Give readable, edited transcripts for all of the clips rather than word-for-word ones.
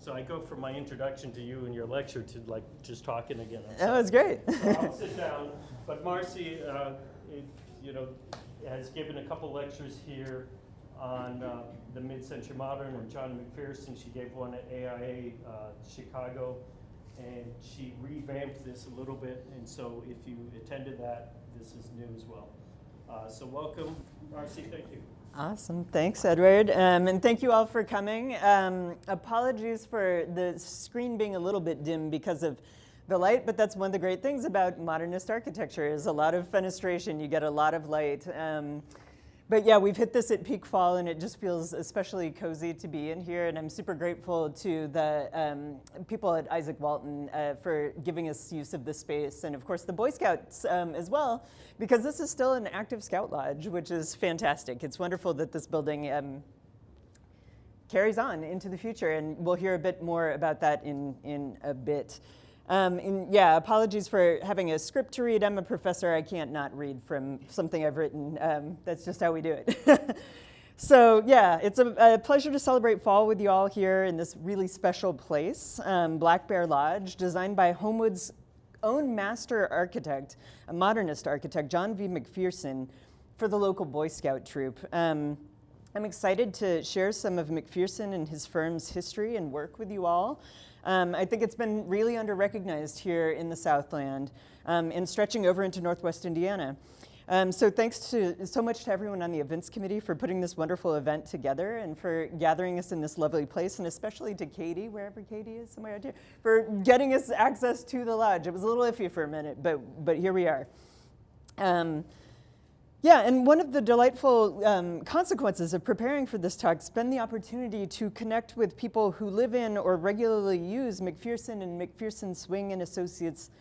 So I go from my introduction to you and your lecture to like just talking again. That was great. So I'll sit down. But Marcy, has given a couple lectures here on the mid-century modern, and John McPherson. She gave one at AIA Chicago, and she revamped this a little bit. And so if you attended that, this is new as well. So welcome, Marcy. Thank you. Awesome. Thanks, Edward. And thank you all for coming. Apologies for the screen being a little bit dim because of the light, but that's one of the great things about modernist architecture is a lot of fenestration. You get a lot of light. But yeah, we've hit this at peak fall, and it just feels especially cozy to be in here. And I'm super grateful to the people at Isaac Walton for giving us use of this space, and of course the Boy Scouts as well, because this is still an active Scout Lodge, which is fantastic. It's wonderful that this building carries on into the future, and we'll hear a bit more about that in a bit. Apologies for having a script to read. I'm a professor. I can't not read from something I've written. That's just how we do it. So yeah, it's a pleasure to celebrate fall with you all here in this really special place, Black Bear Lodge, designed by Homewood's own master architect, a modernist architect, John V. McPherson, for the local Boy Scout troop. I'm excited to share some of McPherson and his firm's history and work with you all. I think it's been really under-recognized here in the Southland and stretching over into Northwest Indiana. So thanks so much to everyone on the events committee for putting this wonderful event together and for gathering us in this lovely place, and especially to Katie, wherever Katie is, somewhere out here, for getting us access to the lodge. It was a little iffy for a minute, but here we are. Yeah, and one of the delightful consequences of preparing for this talk has been the opportunity to connect with people who live in or regularly use McPherson and McPherson Swing and Associates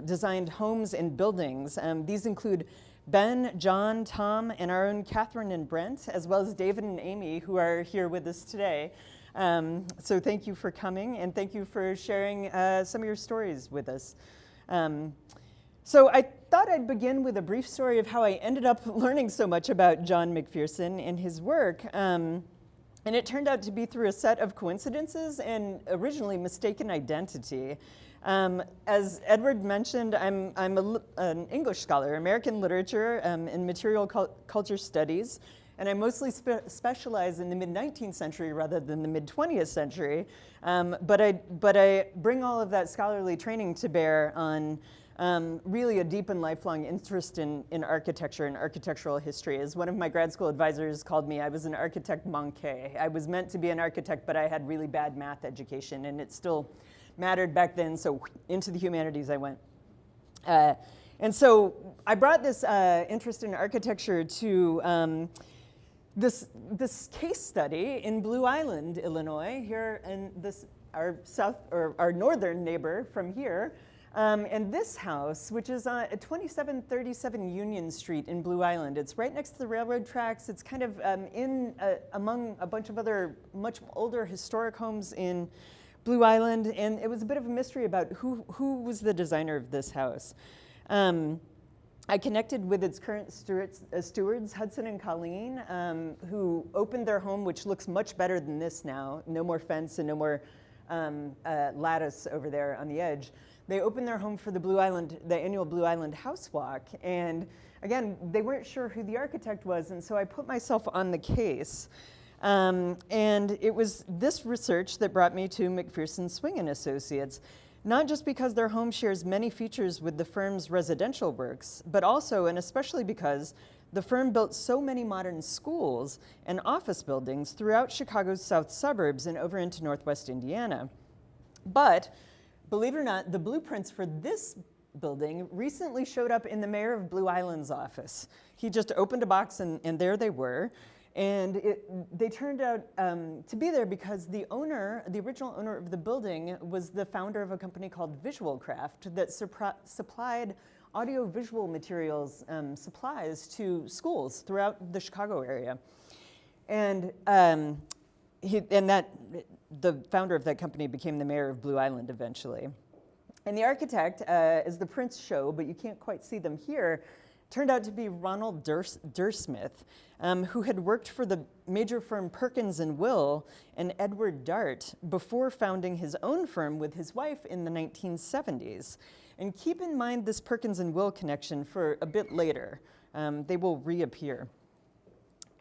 designed homes and buildings. These include Ben, John, Tom, and our own Catherine and Brent, as well as David and Amy, who are here with us today. So thank you for coming, and thank you for sharing some of your stories with us. So I thought I'd begin with a brief story of how I ended up learning so much about John McPherson and his work. And it turned out to be through a set of coincidences and originally mistaken identity. As Edward mentioned, I'm an English scholar, American literature and material culture studies, and I mostly specialize in the mid-19th century rather than the mid-20th century. But I bring all of that scholarly training to bear on really a deep and lifelong interest in architecture and architectural history. As one of my grad school advisors called me, I was an architect manqué. I was meant to be an architect, but I had really bad math education, and it still mattered back then, so into the humanities I went. And so I brought this interest in architecture to this case study in Blue Island, Illinois, here in our northern neighbor from here. And this house, which is at 2737 Union Street in Blue Island, it's right next to the railroad tracks. It's kind of among a bunch of other much older historic homes in Blue Island, and it was a bit of a mystery about who was the designer of this house. I connected with its current stewards, Hudson and Colleen, who opened their home, which looks much better than this now. No more fence and no more lattice over there on the edge. They opened their home for the annual Blue Island House Walk, and again, they weren't sure who the architect was, and so I put myself on the case. And it was this research that brought me to McPherson Swing and Associates, not just because their home shares many features with the firm's residential works, but also and especially because the firm built so many modern schools and office buildings throughout Chicago's south suburbs and over into Northwest Indiana. But believe it or not, the blueprints for this building recently showed up in the mayor of Blue Island's office. He just opened a box and there they were. And they turned out to be there because the original owner of the building was the founder of a company called Visual Craft that supplied audiovisual materials supplies to schools throughout the Chicago area. And the founder of that company became the mayor of Blue Island eventually. And the architect, as the prints show, but you can't quite see them here, turned out to be Ronald Dursmith, who had worked for the major firm Perkins and Will and Edward Dart before founding his own firm with his wife in the 1970s. And keep in mind this Perkins and Will connection for a bit later. They will reappear.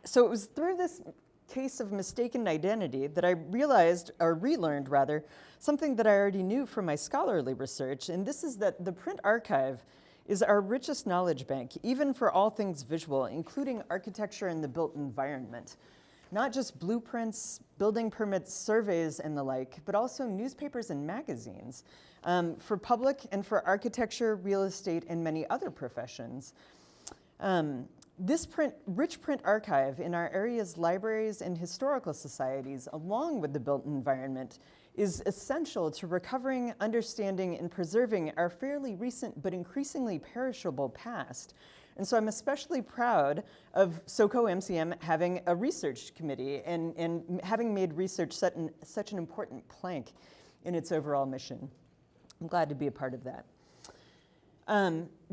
So it was through this case of mistaken identity that I realized, or relearned rather, something that I already knew from my scholarly research, and this is that the print archive is our richest knowledge bank, even for all things visual, including architecture and the built environment. Not just blueprints, building permits, surveys, and the like, but also newspapers and magazines for public and for architecture, real estate, and many other professions. This rich print archive in our area's libraries and historical societies, along with the built environment, is essential to recovering, understanding, and preserving our fairly recent but increasingly perishable past. And so I'm especially proud of SoCoMCM having a research committee and having made research such an important plank in its overall mission. I'm glad to be a part of that.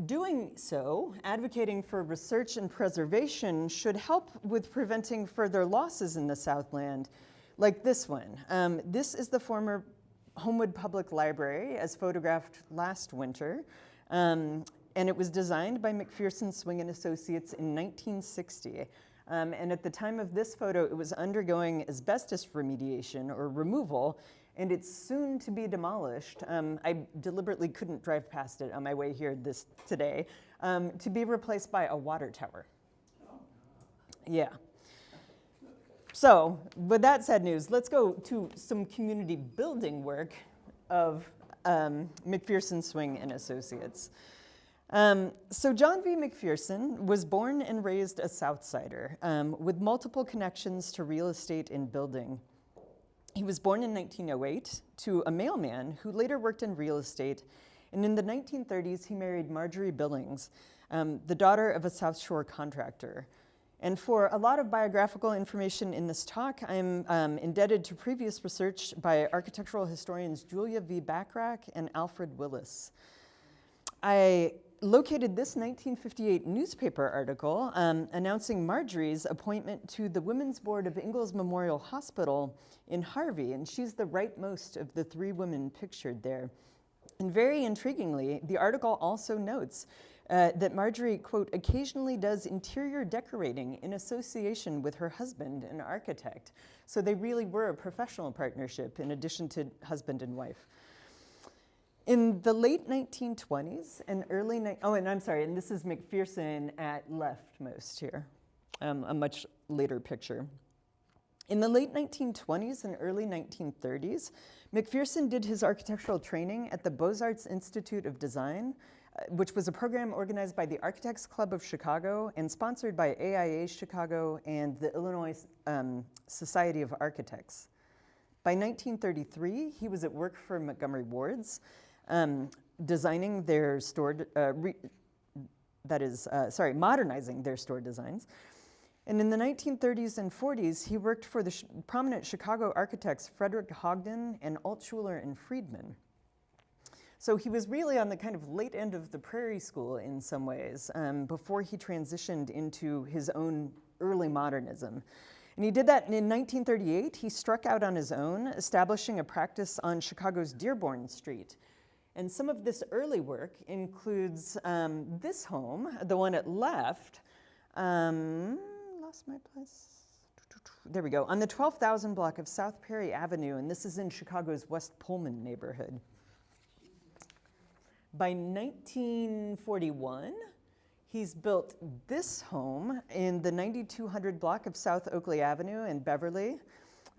Doing so, advocating for research and preservation should help with preventing further losses in the Southland, like this one. This is the former Homewood Public Library as photographed last winter, and it was designed by McPherson, Swing and Associates in 1960. And at the time of this photo, it was undergoing asbestos remediation or removal, and it's soon to be demolished. I deliberately couldn't drive past it on my way here today, to be replaced by a water tower. Yeah. So, with that sad news, let's go to some community building work of McPherson, Swing and Associates. So John V. McPherson was born and raised a Southsider with multiple connections to real estate and building. He was born in 1908 to a mailman who later worked in real estate, and in the 1930s he married Marjorie Billings, the daughter of a South Shore contractor. And for a lot of biographical information in this talk, I'm indebted to previous research by architectural historians Julia V. Bachrach and Alfred Willis. I located this 1958 newspaper article announcing Marjorie's appointment to the Women's Board of Ingalls Memorial Hospital in Harvey, and she's the rightmost of the three women pictured there. And very intriguingly, the article also notes that Marjorie, quote, occasionally does interior decorating in association with her husband, an architect. So they really were a professional partnership in addition to husband and wife. In the late 1920s and early, and this is McPherson at leftmost here, a much later picture. In the late 1920s and early 1930s, McPherson did his architectural training at the Beaux-Arts Institute of Design, which was a program organized by the Architects Club of Chicago and sponsored by AIA Chicago and the Illinois Society of Architects. By 1933, he was at work for Montgomery Ward's, designing their modernizing their store designs. And in the 1930s and 40s, he worked for the prominent Chicago architects Frederick Hogden and Altschuler and Friedman. So he was really on the kind of late end of the Prairie School in some ways, before he transitioned into his own early modernism. And he did that, and in 1938, he struck out on his own, establishing a practice on Chicago's Dearborn Street. And some of this early work includes this home, the one at left, lost my place. There we go, on the 12,000 block of South Perry Avenue, and this is in Chicago's West Pullman neighborhood. By 1941, he's built this home in the 9200 block of South Oakley Avenue in Beverly,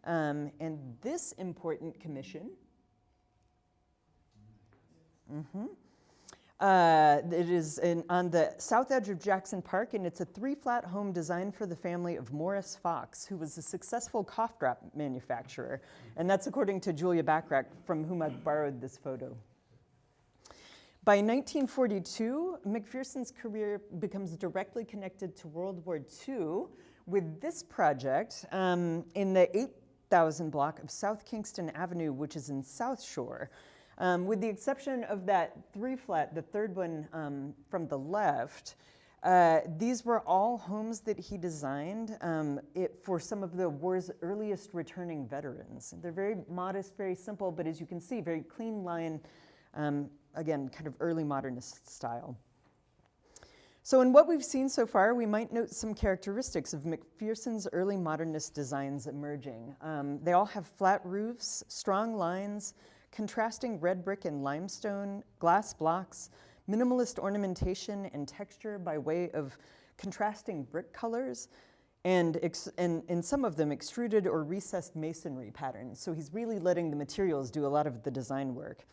and this important commission. It is on the south edge of Jackson Park, and it's a 3-flat home designed for the family of Morris Fox, who was a successful cough drop manufacturer. And that's according to Julia Bachrach, from whom I've borrowed this photo. By 1942, McPherson's career becomes directly connected to World War II with this project in the 8,000 block of South Kingston Avenue, which is in South Shore. With the exception of that 3-flat, the third one from the left, These were all homes that he designed for some of the war's earliest returning veterans. They're very modest, very simple, but as you can see, very clean line, again, kind of early modernist style. So in what we've seen so far, we might note some characteristics of McPherson's early modernist designs emerging. They all have flat roofs, strong lines, contrasting red brick and limestone, glass blocks, minimalist ornamentation and texture by way of contrasting brick colors, and in some of them extruded or recessed masonry patterns. So he's really letting the materials do a lot of the design work.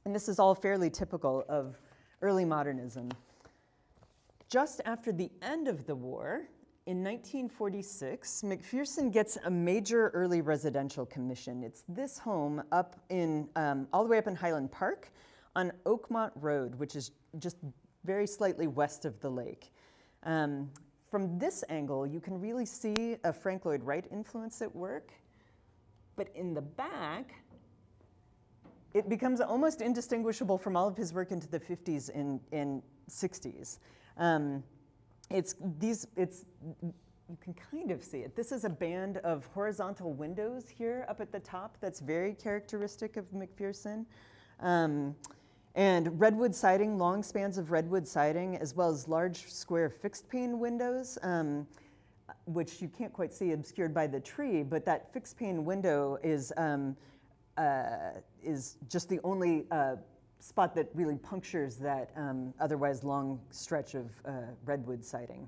And this is all fairly typical of early modernism. Just after the end of the war, in 1946, McPherson gets a major early residential commission. It's this home up in, all the way up in Highland Park on Oakmont Road, which is just very slightly west of the lake. From this angle, you can really see a Frank Lloyd Wright influence at work. But in the back, it becomes almost indistinguishable from all of his work into the 50s and 60s. You can kind of see it. This is a band of horizontal windows here up at the top that's very characteristic of McPherson. And redwood siding, long spans of redwood siding, as well as large square fixed pane windows, which you can't quite see obscured by the tree, but that fixed pane window is just the only spot that really punctures that otherwise long stretch of redwood siding.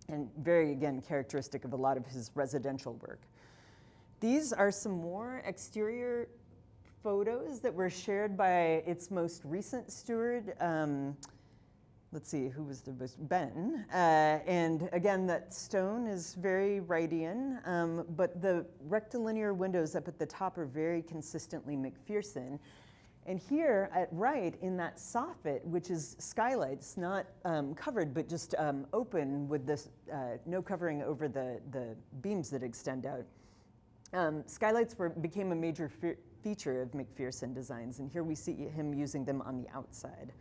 And very, again, characteristic of a lot of his residential work. These are some more exterior photos that were shared by its most recent steward. Let's see, who was the most? Ben. And again, that stone is very Wrightian, but the rectilinear windows up at the top are very consistently McPherson. And here at right in that soffit, which is skylights, not covered, but just open with this no covering over the beams that extend out. Skylights became a major feature of McPherson designs, and here we see him using them on the outside.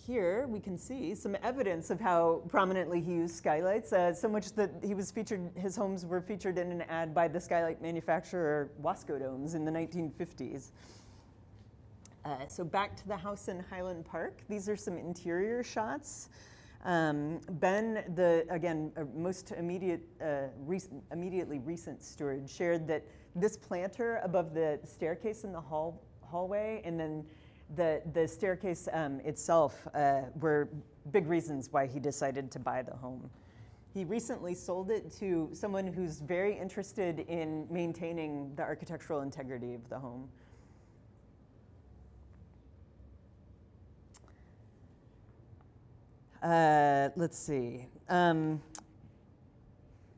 Here we can see some evidence of how prominently he used skylights, so much that his homes were featured in an ad by the skylight manufacturer Wasco-Domes in the 1950s. So back to the house in Highland Park. These are some interior shots. Ben, again, most immediately recent steward, shared that this planter above the staircase in the hallway and then the staircase itself were big reasons why he decided to buy the home. He recently sold it to someone who's very interested in maintaining the architectural integrity of the home. Let's see.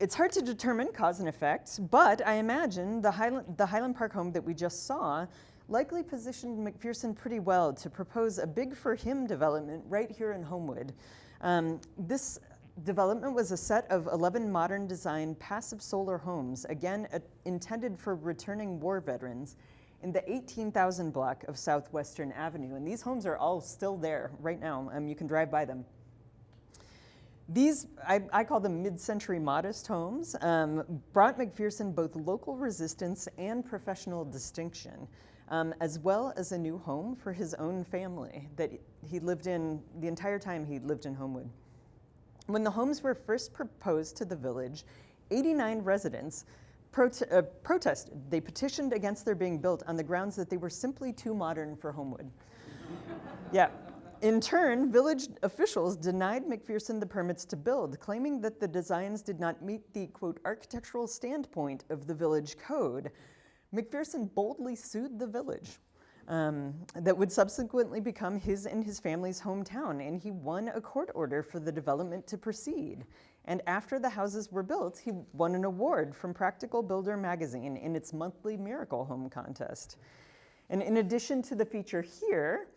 It's hard to determine cause and effect, but I imagine the Highland Park home that we just saw likely positioned McPherson pretty well to propose a big for him development right here in Homewood. This development was a set of 11 modern design passive solar homes, again intended for returning war veterans, in the 18,000 block of Southwestern Avenue. And these homes are all still there right now. You can drive by them. These, I call them mid-century modest homes, brought McPherson both local resistance and professional distinction, as well as a new home for his own family that he lived in the entire time he lived in Homewood. When the homes were first proposed to the village, 89 residents protested. They petitioned against their being built on the grounds that they were simply too modern for Homewood. Yeah. In turn, village officials denied McPherson the permits to build, claiming that the designs did not meet the, quote, architectural standpoint of the village code. McPherson boldly sued the village that would subsequently become his and his family's hometown, and he won a court order for the development to proceed. And after the houses were built, he won an award from Practical Builder magazine in its monthly Miracle Home contest. And in addition to the feature here,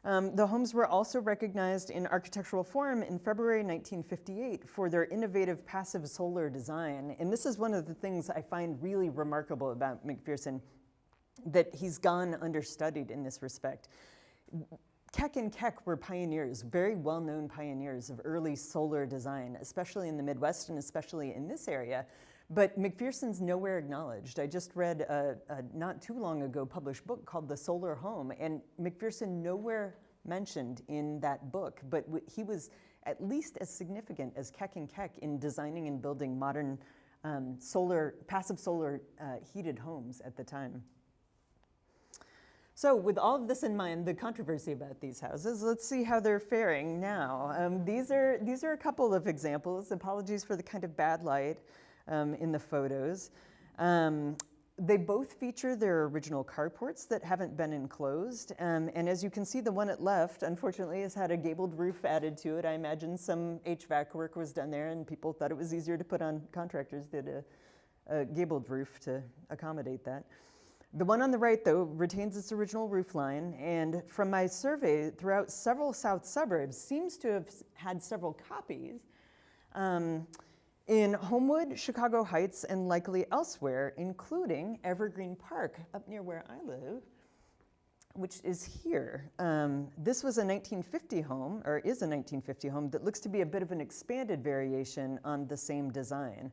the homes were also recognized in Architectural Forum in February 1958 for their innovative passive solar design. And this is one of the things I find really remarkable about McPherson, that he's gone understudied in this respect. Keck and Keck were pioneers, very well-known pioneers of early solar design, especially in the Midwest and especially in this area. But McPherson's nowhere acknowledged. I just read a not too long ago published book called The Solar Home, and McPherson nowhere mentioned in that book, but he was at least as significant as Keck and Keck in designing and building modern passive solar heated homes at the time. So with all of this in mind, the controversy about these houses, let's see how they're faring now. These are a couple of examples. Apologies for the kind of bad light in the photos. They both feature their original carports that haven't been enclosed. And as you can see, the one at left, unfortunately, has had a gabled roof added to it. I imagine some HVAC work was done there and people thought it was easier to put on, contractors did a gabled roof to accommodate that. The one on the right, though, retains its original roof line, and from my survey throughout several south suburbs, seems to have had several copies in Homewood, Chicago Heights, and likely elsewhere, including Evergreen Park, up near where I live, which is here. This was a 1950 home, or is a 1950 home, that looks to be a bit of an expanded variation on the same design.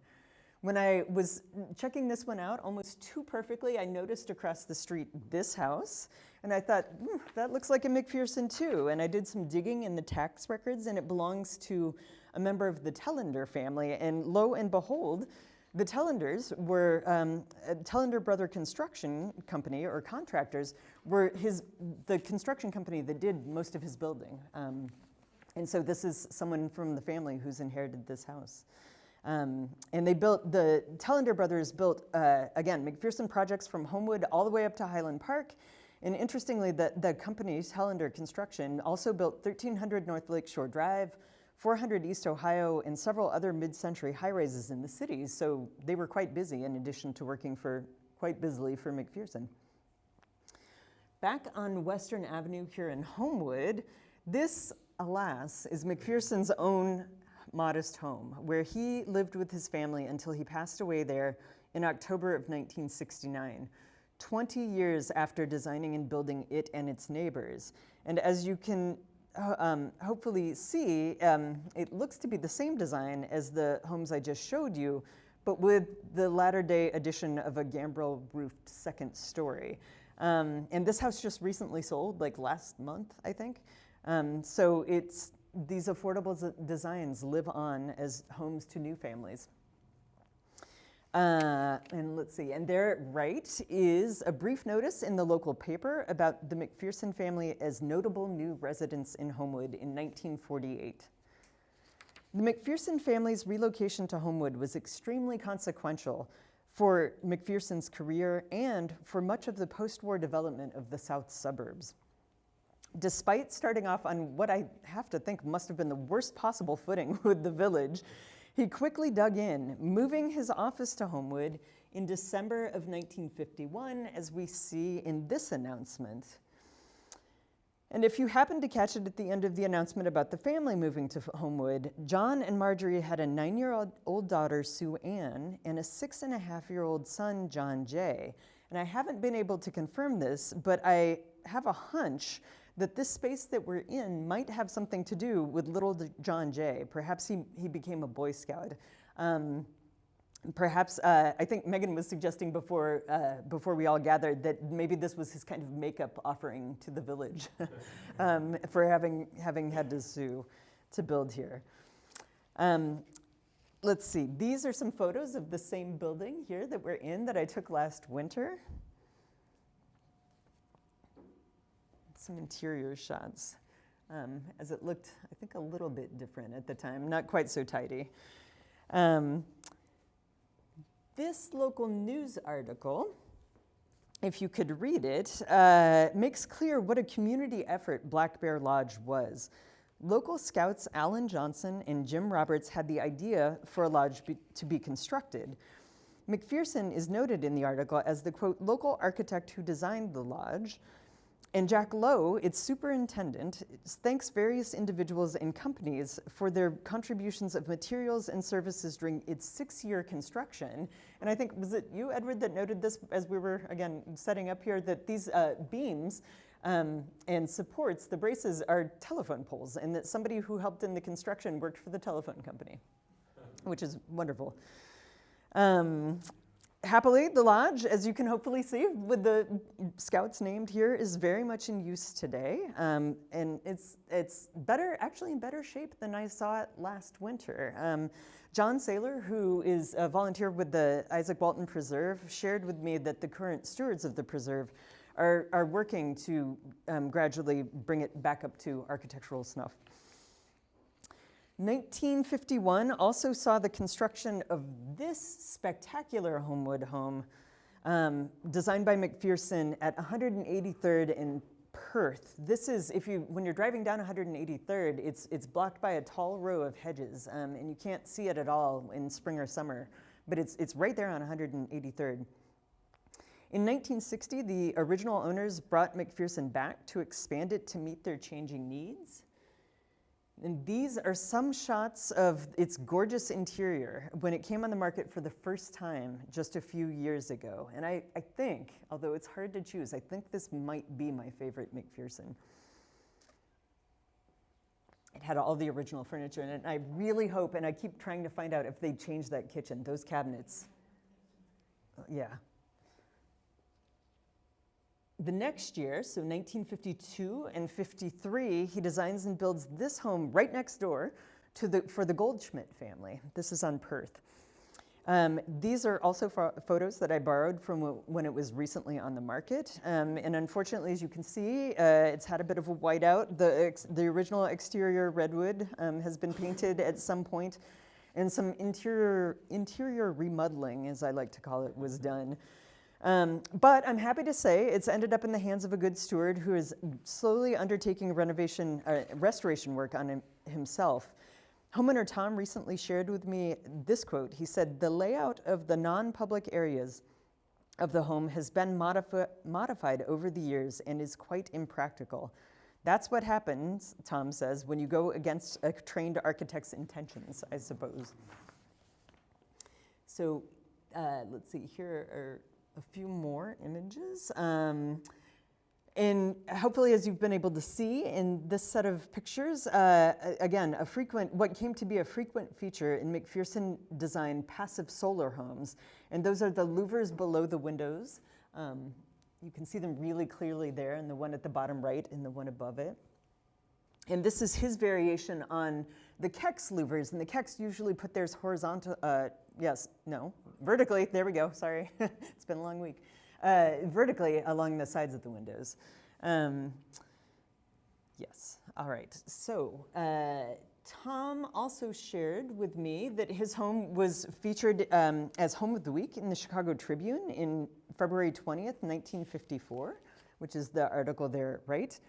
When I was checking this one out almost too perfectly, I noticed across the street this house, and I thought, that looks like a McPherson too. And I did some digging in the tax records, and it belongs to a member of the Tellender family. And lo and behold, the Tellenders were, Tellender Brother Construction Company, or contractors, were the construction company that did most of his building. And so this is someone from the family who's inherited this house. And the Tellender brothers built, again, McPherson projects from Homewood all the way up to Highland Park. And interestingly, the company, Tellender Construction, also built 1300 North Lakeshore Drive, 400 East Ohio, and several other mid-century high-rises in the city. So they were quite busy in addition to working quite busily for McPherson. Back on Western Avenue here in Homewood, this, alas, is McPherson's own modest home, where he lived with his family until he passed away there in October of 1969, 20 years after designing and building it and its neighbors. And as you can hopefully see, it looks to be the same design as the homes I just showed you, but with the latter-day addition of a gambrel-roofed second story. And this house just recently sold, like last month, I think. So these affordable designs live on as homes to new families. And let's see, and there right is a brief notice in the local paper about the McPherson family as notable new residents in Homewood in 1948. The McPherson family's relocation to Homewood was extremely consequential for McPherson's career and for much of the post-war development of the south suburbs. Despite starting off on what I have to think must have been the worst possible footing with the village, he quickly dug in, moving his office to Homewood in December of 1951, as we see in this announcement. And if you happen to catch it at the end of the announcement about the family moving to Homewood, John and Marjorie had a 9-year-old daughter, Sue Ann, and a 6.5-year-old son, John Jay. And I haven't been able to confirm this, but I have a hunch that this space that we're in might have something to do with little John Jay. Perhaps he became a Boy Scout. Perhaps, I think Megan was suggesting before we all gathered that maybe this was his kind of makeup offering to the village for having had to sue to build here. Let's see, these are some photos of the same building here that we're in that I took last winter. Some interior shots, as it looked, I think, a little bit different at the time, not quite so tidy. This local news article, if you could read it, makes clear what a community effort Black Bear Lodge was. Local scouts Alan Johnson and Jim Roberts had the idea for a lodge to be constructed. McPherson is noted in the article as the, quote, local architect who designed the lodge. And Jack Lowe, its superintendent, thanks various individuals and companies for their contributions of materials and services during its 6-year construction. And I think, was it you, Edward, that noted this as we were, again, setting up here, that these beams and supports the braces are telephone poles, and that somebody who helped in the construction worked for the telephone company, which is wonderful. Happily, the lodge, as you can hopefully see, with the scouts named here, is very much in use today. And it's better, actually in better shape than I saw it last winter. John Saylor, who is a volunteer with the Isaac Walton Preserve, shared with me that the current stewards of the preserve are working to gradually bring it back up to architectural snuff. 1951 also saw the construction of this spectacular Homewood home designed by McPherson at 183rd in Perth. This is, when you're driving down 183rd, it's blocked by a tall row of hedges, and you can't see it at all in spring or summer, but it's right there on 183rd. In 1960, the original owners brought McPherson back to expand it to meet their changing needs. And these are some shots of its gorgeous interior when it came on the market for the first time just a few years ago. And I think, although it's hard to choose, I think this might be my favorite McPherson. It had all the original furniture in it, and I really hope, and I keep trying to find out if they changed that kitchen, those cabinets. Yeah. The next year, so 1952 and 53, he designs and builds this home right next door for the Goldschmidt family. This is on Perth. These are also photos that I borrowed from when it was recently on the market. And unfortunately, as you can see, it's had a bit of a whiteout. The original exterior redwood has been painted at some point, and some interior remodeling, as I like to call it, was done. But I'm happy to say it's ended up in the hands of a good steward who is slowly undertaking restoration work on himself. Homeowner Tom recently shared with me this quote. He said, "The layout of the non-public areas of the home has been modified over the years and is quite impractical. That's what happens," Tom says, "when you go against a trained architect's intentions, I suppose." So let's see, here are a few more images. And hopefully, as you've been able to see in this set of pictures, again, what came to be a frequent feature in McPherson designed passive solar homes. And those are the louvers below the windows. You can see them really clearly there, and the one at the bottom right and the one above it. And this is his variation on the Kex louvers, and the Kex usually put theirs vertically, there we go, sorry, it's been a long week. Vertically along the sides of the windows. Yes, all right, so Tom also shared with me that his home was featured as Home of the Week in the Chicago Tribune in February 20th, 1954, which is the article there, right?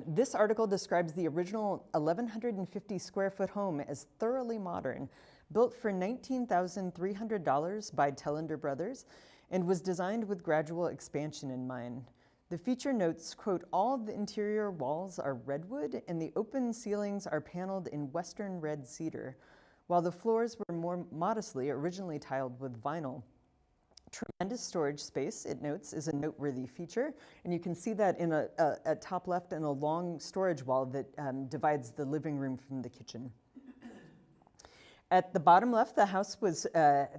This article describes the original 1,150 square foot home as thoroughly modern, built for $19,300 by Tellender Brothers, and was designed with gradual expansion in mind. The feature notes, quote, "All the interior walls are redwood and the open ceilings are paneled in western red cedar, while the floors were more modestly originally tiled with vinyl. Tremendous storage space," it notes, "is a noteworthy feature." And you can see that in at top left in a long storage wall that divides the living room from the kitchen. At the bottom left, the house was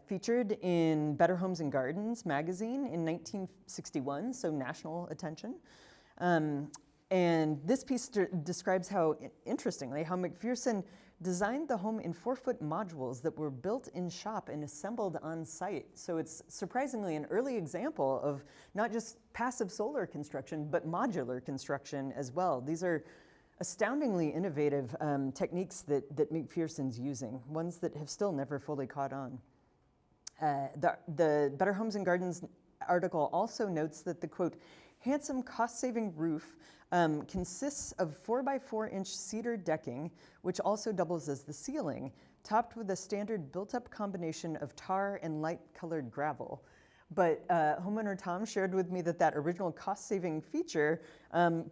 featured in Better Homes and Gardens magazine in 1961, so national attention. And this piece describes how, interestingly, how McPherson designed the home in 4-foot modules that were built in shop and assembled on site. So it's surprisingly an early example of not just passive solar construction, but modular construction as well. These are astoundingly innovative techniques that McPherson's using, ones that have still never fully caught on. The Better Homes and Gardens article also notes that the, quote, "handsome cost-saving roof consists of 4x4-inch cedar decking, which also doubles as the ceiling, topped with a standard built-up combination of tar and light-colored gravel." But homeowner Tom shared with me that original cost-saving feature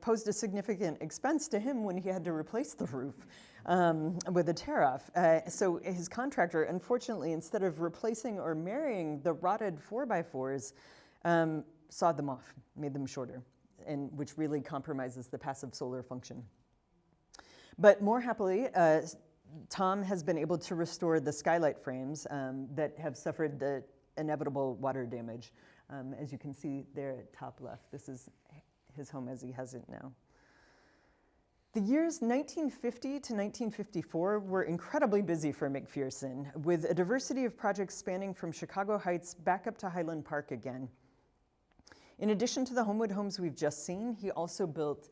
posed a significant expense to him when he had to replace the roof with a tear-off. So his contractor, unfortunately, instead of replacing or marrying the rotted 4x4s, sawed them off, made them shorter. and which really compromises the passive solar function. But more happily, Tom has been able to restore the skylight frames that have suffered the inevitable water damage. As you can see there at top left, this is his home as he has it now. The years 1950 to 1954 were incredibly busy for McPherson, with a diversity of projects spanning from Chicago Heights back up to Highland Park again. In addition to the Homewood homes we've just seen, he also built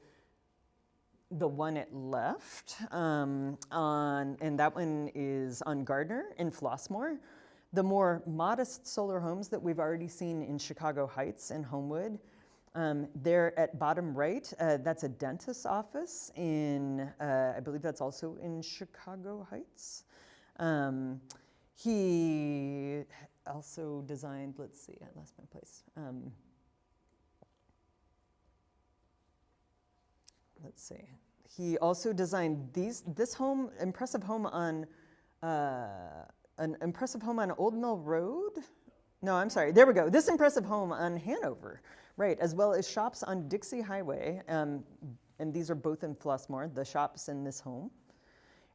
the one at left, and that one is on Gardner in Flossmoor. The more modest solar homes that we've already seen in Chicago Heights and Homewood. There at bottom right, that's a dentist's office in, I believe that's also in Chicago Heights. He also designed, let's see, I lost my place. Let's see. He also designed this home, impressive home on, an impressive home on Old Mill Road. No, I'm sorry, there we go. This impressive home on Hanover, right, as well as shops on Dixie Highway, and these are both in Flossmoor, the shops in this home.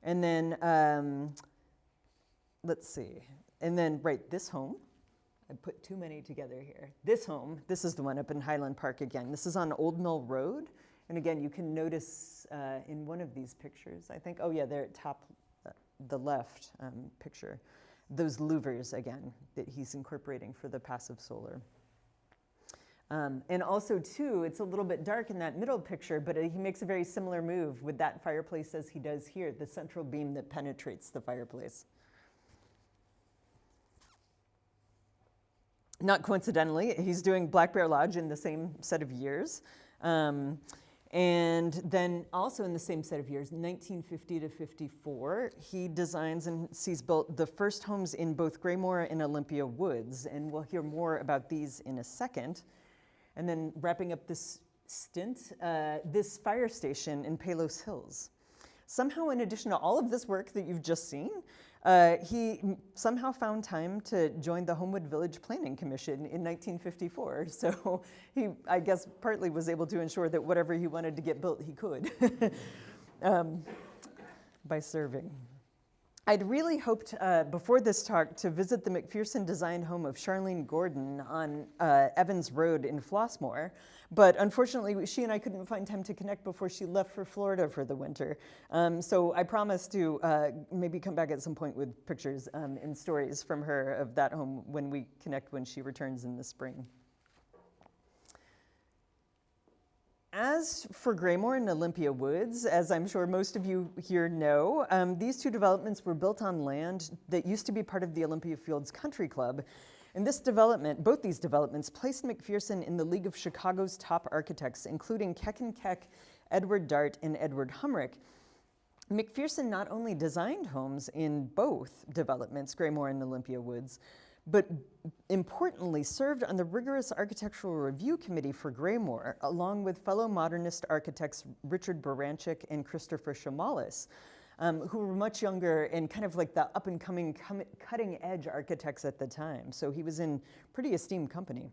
And then, let's see, and then, right, this home, I put too many together here. This home, this is the one up in Highland Park again. This is on Old Mill Road, and again, you can notice in one of these pictures, I think, oh yeah, they're at top, the left picture, those louvers again that he's incorporating for the passive solar. And also too, it's a little bit dark in that middle picture, but he makes a very similar move with that fireplace as he does here, the central beam that penetrates the fireplace. Not coincidentally, he's doing Black Bear Lodge in the same set of years. And then also in the same set of years, 1950 to 54, he designs and sees built the first homes in both Graymore and Olympia Woods. And we'll hear more about these in a second. And then wrapping up this stint, this fire station in Palos Hills. Somehow, in addition to all of this work that you've just seen, he somehow found time to join the Homewood Village Planning Commission in 1954. So he, I guess, partly was able to ensure that whatever he wanted to get built, he could by serving. I'd really hoped before this talk to visit the McPherson designed home of Charlene Gordon on Evans Road in Flossmoor, but unfortunately she and I couldn't find time to connect before she left for Florida for the winter. So I promised to maybe come back at some point with pictures and stories from her of that home when we connect when she returns in the spring. As for Graymore and Olympia Woods, as I'm sure most of you here know, these two developments were built on land that used to be part of the Olympia Fields Country Club. And this development, both these developments, placed McPherson in the League of Chicago's top architects, including Keck and Keck, Edward Dart, and Edward Humrick. McPherson not only designed homes in both developments, Graymore and Olympia Woods, but importantly served on the rigorous architectural review committee for Graymore, along with fellow modernist architects Richard Baranchik and Christopher Chamalis, who were much younger and kind of like the up-and-coming cutting-edge architects at the time. So he was in pretty esteemed company.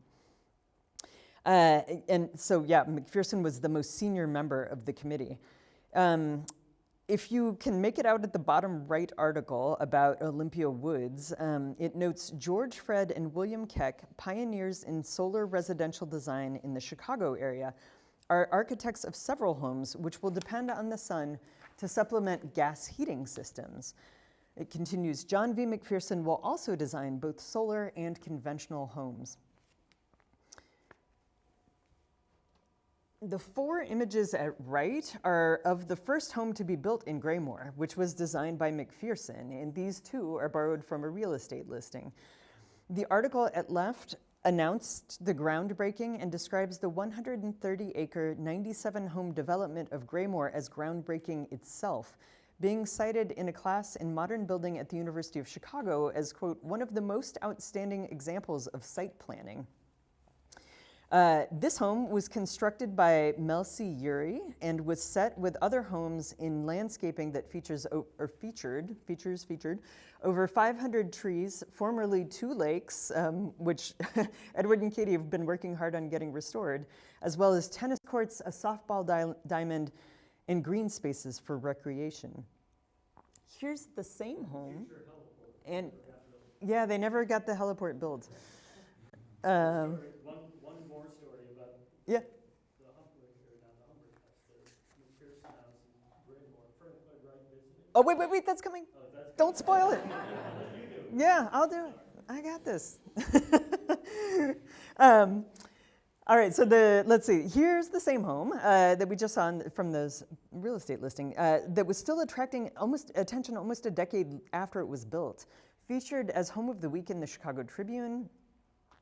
And so, yeah, McPherson was the most senior member of the committee. If you can make it out at the bottom right article about Olympia Woods, it notes George Fred and William Keck, pioneers in solar residential design in the Chicago area, are architects of several homes which will depend on the sun to supplement gas heating systems. It continues, John V. McPherson will also design both solar and conventional homes. The four images at right are of the first home to be built in Graymore, which was designed by McPherson, and these two are borrowed from a real estate listing. The article at left announced the groundbreaking and describes the 130-acre, 97-home development of Graymore as groundbreaking itself, being cited in a class in modern building at the University of Chicago as, quote, one of the most outstanding examples of site planning. This home was constructed by Melcy Yuri and was set with other homes in landscaping that features over 500 trees, formerly 2 lakes, which Edward and Katie have been working hard on getting restored, as well as tennis courts, a softball diamond, and green spaces for recreation. Here's the same home, and yeah, they never got the heliport built. One more story about Yeah. the Humber, or not the Humber House, the McPherson House in Brynmore. Frank Lloyd Wright visited. Oh, wait, that's coming. Oh, that's Don't spoil it. you do. Yeah, I'll do it. I got this. All right, so let's see. Here's the same home that we just saw from those real estate listing that was still attracting attention almost a decade after it was built. Featured as Home of the Week in the Chicago Tribune.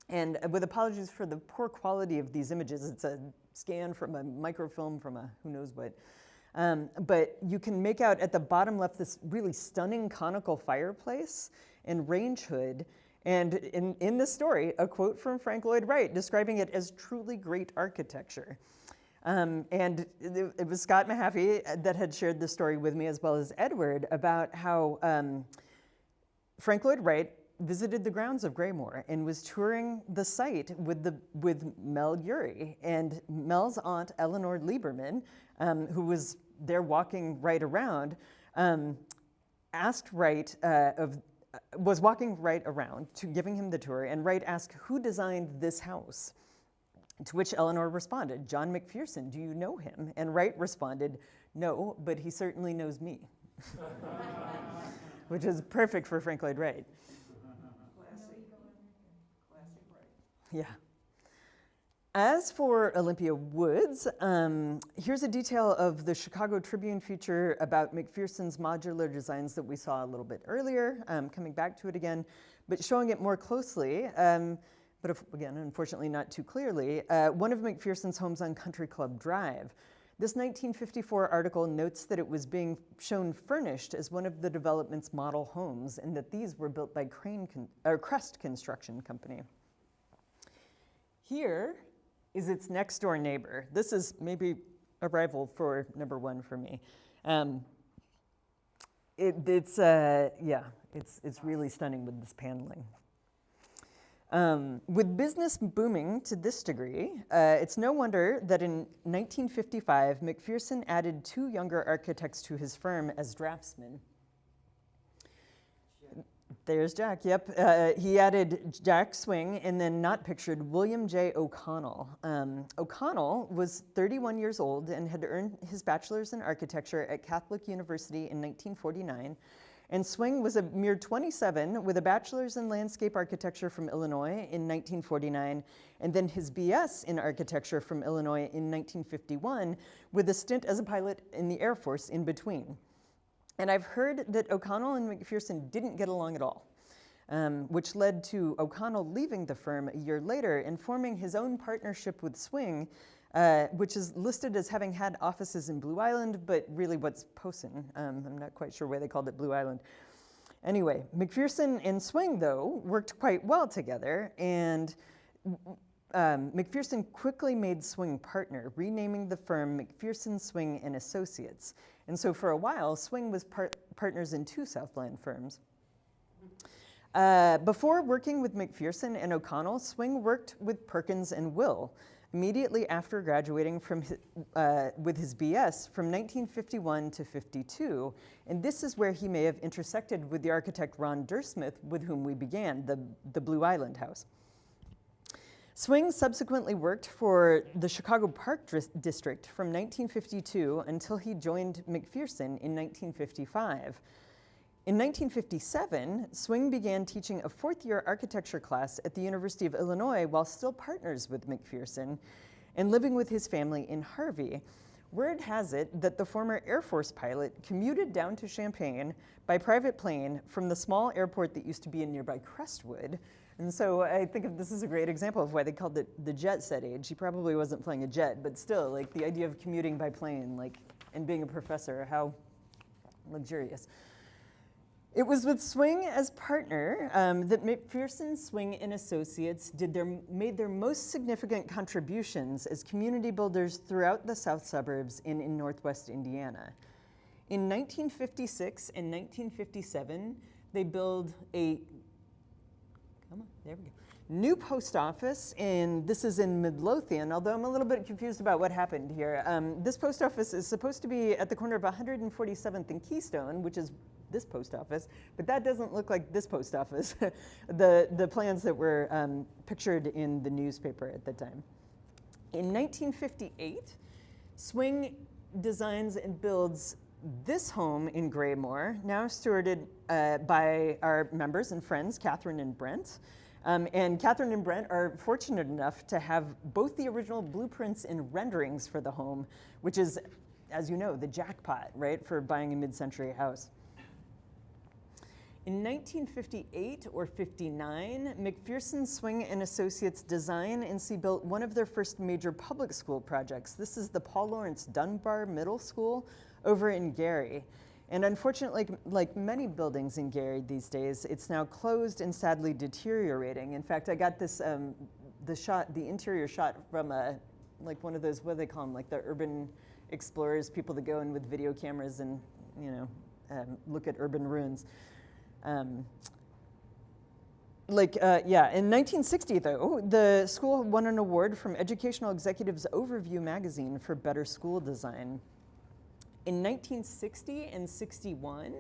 And with apologies for the poor quality of these images, it's a scan from a microfilm from a who knows what. But you can make out at the bottom left this really stunning conical fireplace and range hood. And in this story, a quote from Frank Lloyd Wright describing it as truly great architecture. And it was Scott Mahaffey that had shared this story with me, as well as Edward, about how Frank Lloyd Wright visited the grounds of Graymore and was touring the site with Mel Urey, and Mel's aunt Eleanor Lieberman, who was there walking Wright around, was walking Wright around to giving him the tour, and Wright asked, "Who designed this house?" To which Eleanor responded, "John McPherson, do you know him?" And Wright responded, "No, but he certainly knows me." Which is perfect for Frank Lloyd Wright. Yeah. As for Olympia Woods, here's a detail of the Chicago Tribune feature about McPherson's modular designs that we saw a little bit earlier, coming back to it again, but showing it more closely, but again, unfortunately not too clearly, one of McPherson's homes on Country Club Drive. This 1954 article notes that it was being shown furnished as one of the development's model homes, and that these were built by Crest Construction Company. Here is its next door neighbor. This is maybe a rival for number 1 for me. It's really stunning with this paneling. With business booming to this degree, it's no wonder that in 1955, McPherson added 2 younger architects to his firm as draftsmen. There's Jack, yep. He added Jack Swing and then not pictured William J. O'Connell. O'Connell was 31 years old and had earned his bachelor's in architecture at Catholic University in 1949. And Swing was a mere 27 with a bachelor's in landscape architecture from Illinois in 1949, and then his BS in architecture from Illinois in 1951, with a stint as a pilot in the Air Force in between. And I've heard that O'Connell and McPherson didn't get along at all, which led to O'Connell leaving the firm a year later and forming his own partnership with Swing, which is listed as having had offices in Blue Island, but really what's Posen. I'm not quite sure why they called it Blue Island. Anyway, McPherson and Swing, though, worked quite well together, and McPherson quickly made Swing partner, renaming the firm McPherson, Swing, and Associates. And so for a while, Swing was partners in 2 Southland firms. Before working with McPherson and O'Connell, Swing worked with Perkins and Will, immediately after graduating with his BS from 1951 to 52. And this is where he may have intersected with the architect Ron Dursmith, with whom we began, the Blue Island House. Swing subsequently worked for the Chicago Park District from 1952 until he joined McPherson in 1955. In 1957, Swing began teaching a 4th-year architecture class at the University of Illinois while still partners with McPherson and living with his family in Harvey. Word has it that the former Air Force pilot commuted down to Champaign by private plane from the small airport that used to be in nearby Crestwood. And so I think this is a great example of why they called it the jet set age. He probably wasn't flying a jet, but still, like the idea of commuting by plane, and being a professor, how luxurious. It was with Swing as partner that McPherson, Swing and Associates made their most significant contributions as community builders throughout the south suburbs and in Northwest Indiana. In 1956 and 1957, they built a new post office, and this is in Midlothian, although I'm a little bit confused about what happened here. This post office is supposed to be at the corner of 147th and Keystone, which is this post office, but that doesn't look like this post office, the plans that were pictured in the newspaper at the time. In 1958, Swing designs and builds this home in Graymore, now stewarded by our members and friends, Catherine and Brent. And Catherine and Brent are fortunate enough to have both the original blueprints and renderings for the home, which is, as you know, the jackpot, right, for buying a mid-century house. In 1958 or 59, McPherson, Swing and Associates design and see built one of their first major public school projects. This is the Paul Lawrence Dunbar Middle School over in Gary. And unfortunately, like many buildings in Gary these days, it's now closed and sadly deteriorating. In fact, I got this, the interior shot from like one of those, what do they call them, like the urban explorers, people that go in with video cameras and, you know, look at urban ruins. In 1960 though, the school won an award from Educational Executives Overview magazine for better school design. In 1960 and 61,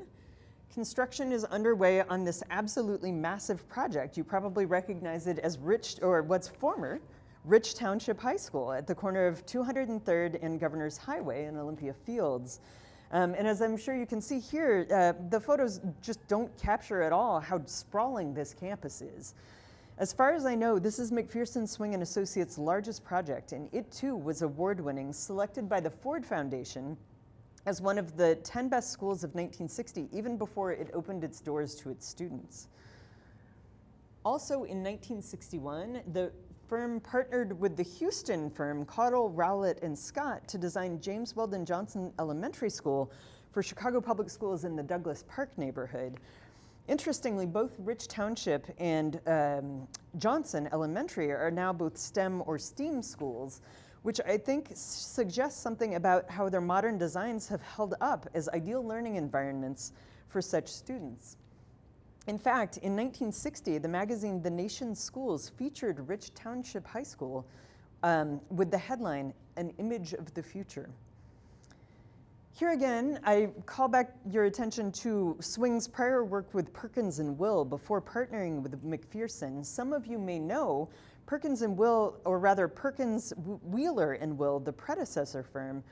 construction is underway on this absolutely massive project. You probably recognize it as what's former Rich Township High School at the corner of 203rd and Governor's Highway in Olympia Fields. And as I'm sure you can see here, the photos just don't capture at all how sprawling this campus is. As far as I know, this is McPherson, Swing and Associates' largest project, and it too was award-winning, selected by the Ford Foundation as one of the 10 best schools of 1960, even before it opened its doors to its students. Also in 1961, the firm partnered with the Houston firm Caudle, Rowlett, and Scott to design James Weldon Johnson Elementary School for Chicago Public Schools in the Douglas Park neighborhood. Interestingly, both Rich Township and Johnson Elementary are now both STEM or STEAM schools, which I think suggests something about how their modern designs have held up as ideal learning environments for such students. In fact, in 1960, the magazine The Nation's Schools featured Rich Township High School with the headline, "An Image of the Future." Here again, I call back your attention to Swing's prior work with Perkins and Will before partnering with McPherson. Some of you may know Perkins and Will, or rather Perkins, Wheeler and Will, the predecessor firm,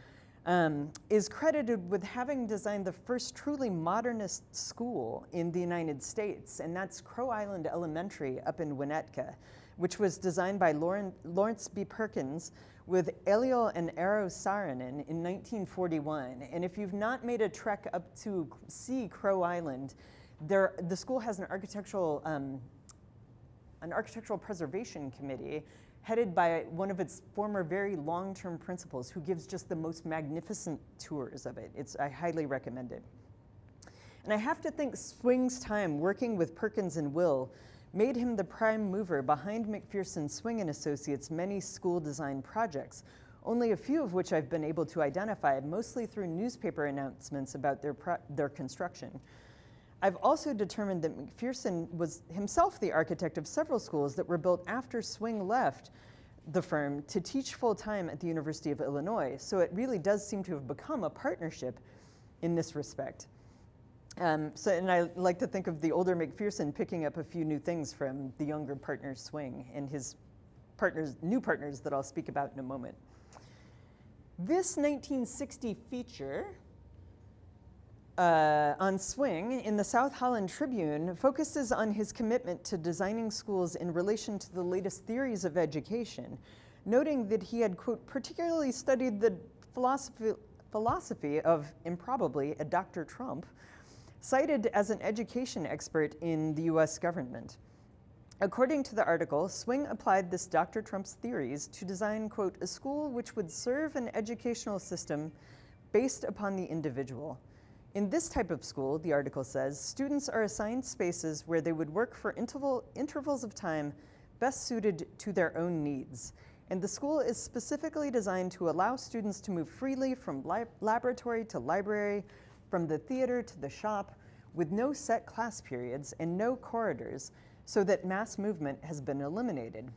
is credited with having designed the first truly modernist school in the United States, and that's Crow Island Elementary up in Winnetka, which was designed by Lawrence B. Perkins with Eliel and Eero Saarinen in 1941. And if you've not made a trek up to see Crow Island, the school has an architectural preservation committee headed by one of its former very long-term principals who gives just the most magnificent tours of it. I highly recommend it. And I have to think Swing's time working with Perkins and Will made him the prime mover behind McPherson, Swing and Associates' many school design projects, only a few of which I've been able to identify, mostly through newspaper announcements about their construction. I've also determined that McPherson was himself the architect of several schools that were built after Swing left the firm to teach full-time at the University of Illinois. So it really does seem to have become a partnership in this respect. And I like to think of the older McPherson picking up a few new things from the younger partner Swing and his new partners that I'll speak about in a moment. This 1960 feature on Swing in the South Holland Tribune focuses on his commitment to designing schools in relation to the latest theories of education, noting that he had, quote, particularly studied the philosophy of, improbably, a Dr. Trump, cited as an education expert in the US government. According to the article, Swing applied this Dr. Trump's theories to design, quote, a school which would serve an educational system based upon the individual. In this type of school, the article says, students are assigned spaces where they would work for intervals of time best suited to their own needs. And the school is specifically designed to allow students to move freely from laboratory to library, from the theater to the shop, with no set class periods and no corridors, so that mass movement has been eliminated.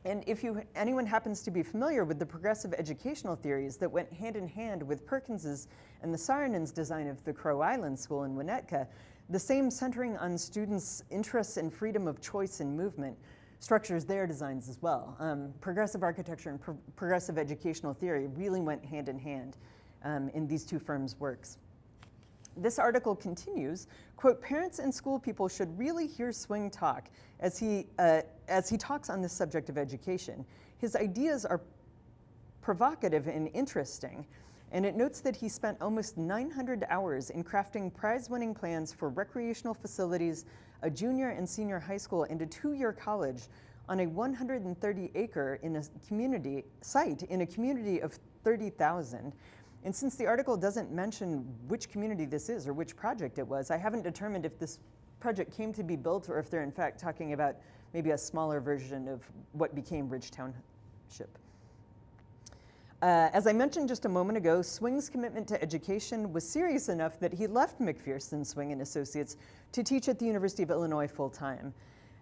And if anyone happens to be familiar with the progressive educational theories that went hand in hand with Perkins's and the Saarinen's design of the Crow Island School in Winnetka, the same centering on students' interests and freedom of choice and movement structures their designs as well. Progressive architecture and progressive educational theory really went hand in hand in these two firms' works. This article continues, quote, parents and school people should really hear Swing talk as he talks on this subject of education. His ideas are provocative and interesting, and it notes that he spent almost 900 hours in crafting prize-winning plans for recreational facilities, a junior and senior high school, and a 2-year college on a 130-acre site in a community of 30,000. And since the article doesn't mention which community this is or which project it was, I haven't determined if this project came to be built or if they're in fact talking about maybe a smaller version of what became Ridge Township. As I mentioned just a moment ago, Swing's commitment to education was serious enough that he left McPherson, Swing and Associates to teach at the University of Illinois full-time.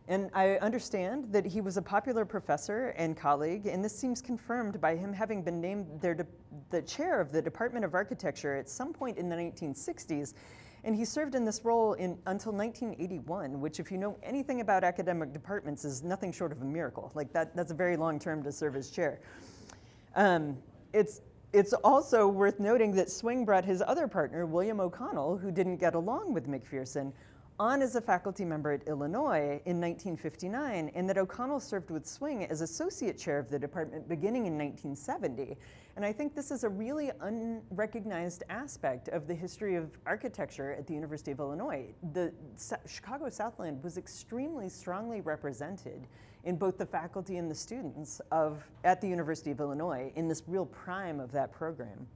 And I understand that he was a popular professor and colleague, and this seems confirmed by him having been named the chair of the Department of Architecture at some point in the 1960s. And he served in this role until 1981, which, if you know anything about academic departments, is nothing short of a miracle. Like that's a very long term to serve as chair. It's also worth noting that Swing brought his other partner, William O'Connell, who didn't get along with McPherson, on as a faculty member at Illinois in 1959, and that O'Connell served with Swing as associate chair of the department beginning in 1970. And I think this is a really unrecognized aspect of the history of architecture at the University of Illinois. The Chicago Southland was extremely strongly represented in both the faculty and the students at the University of Illinois in this real prime of that program.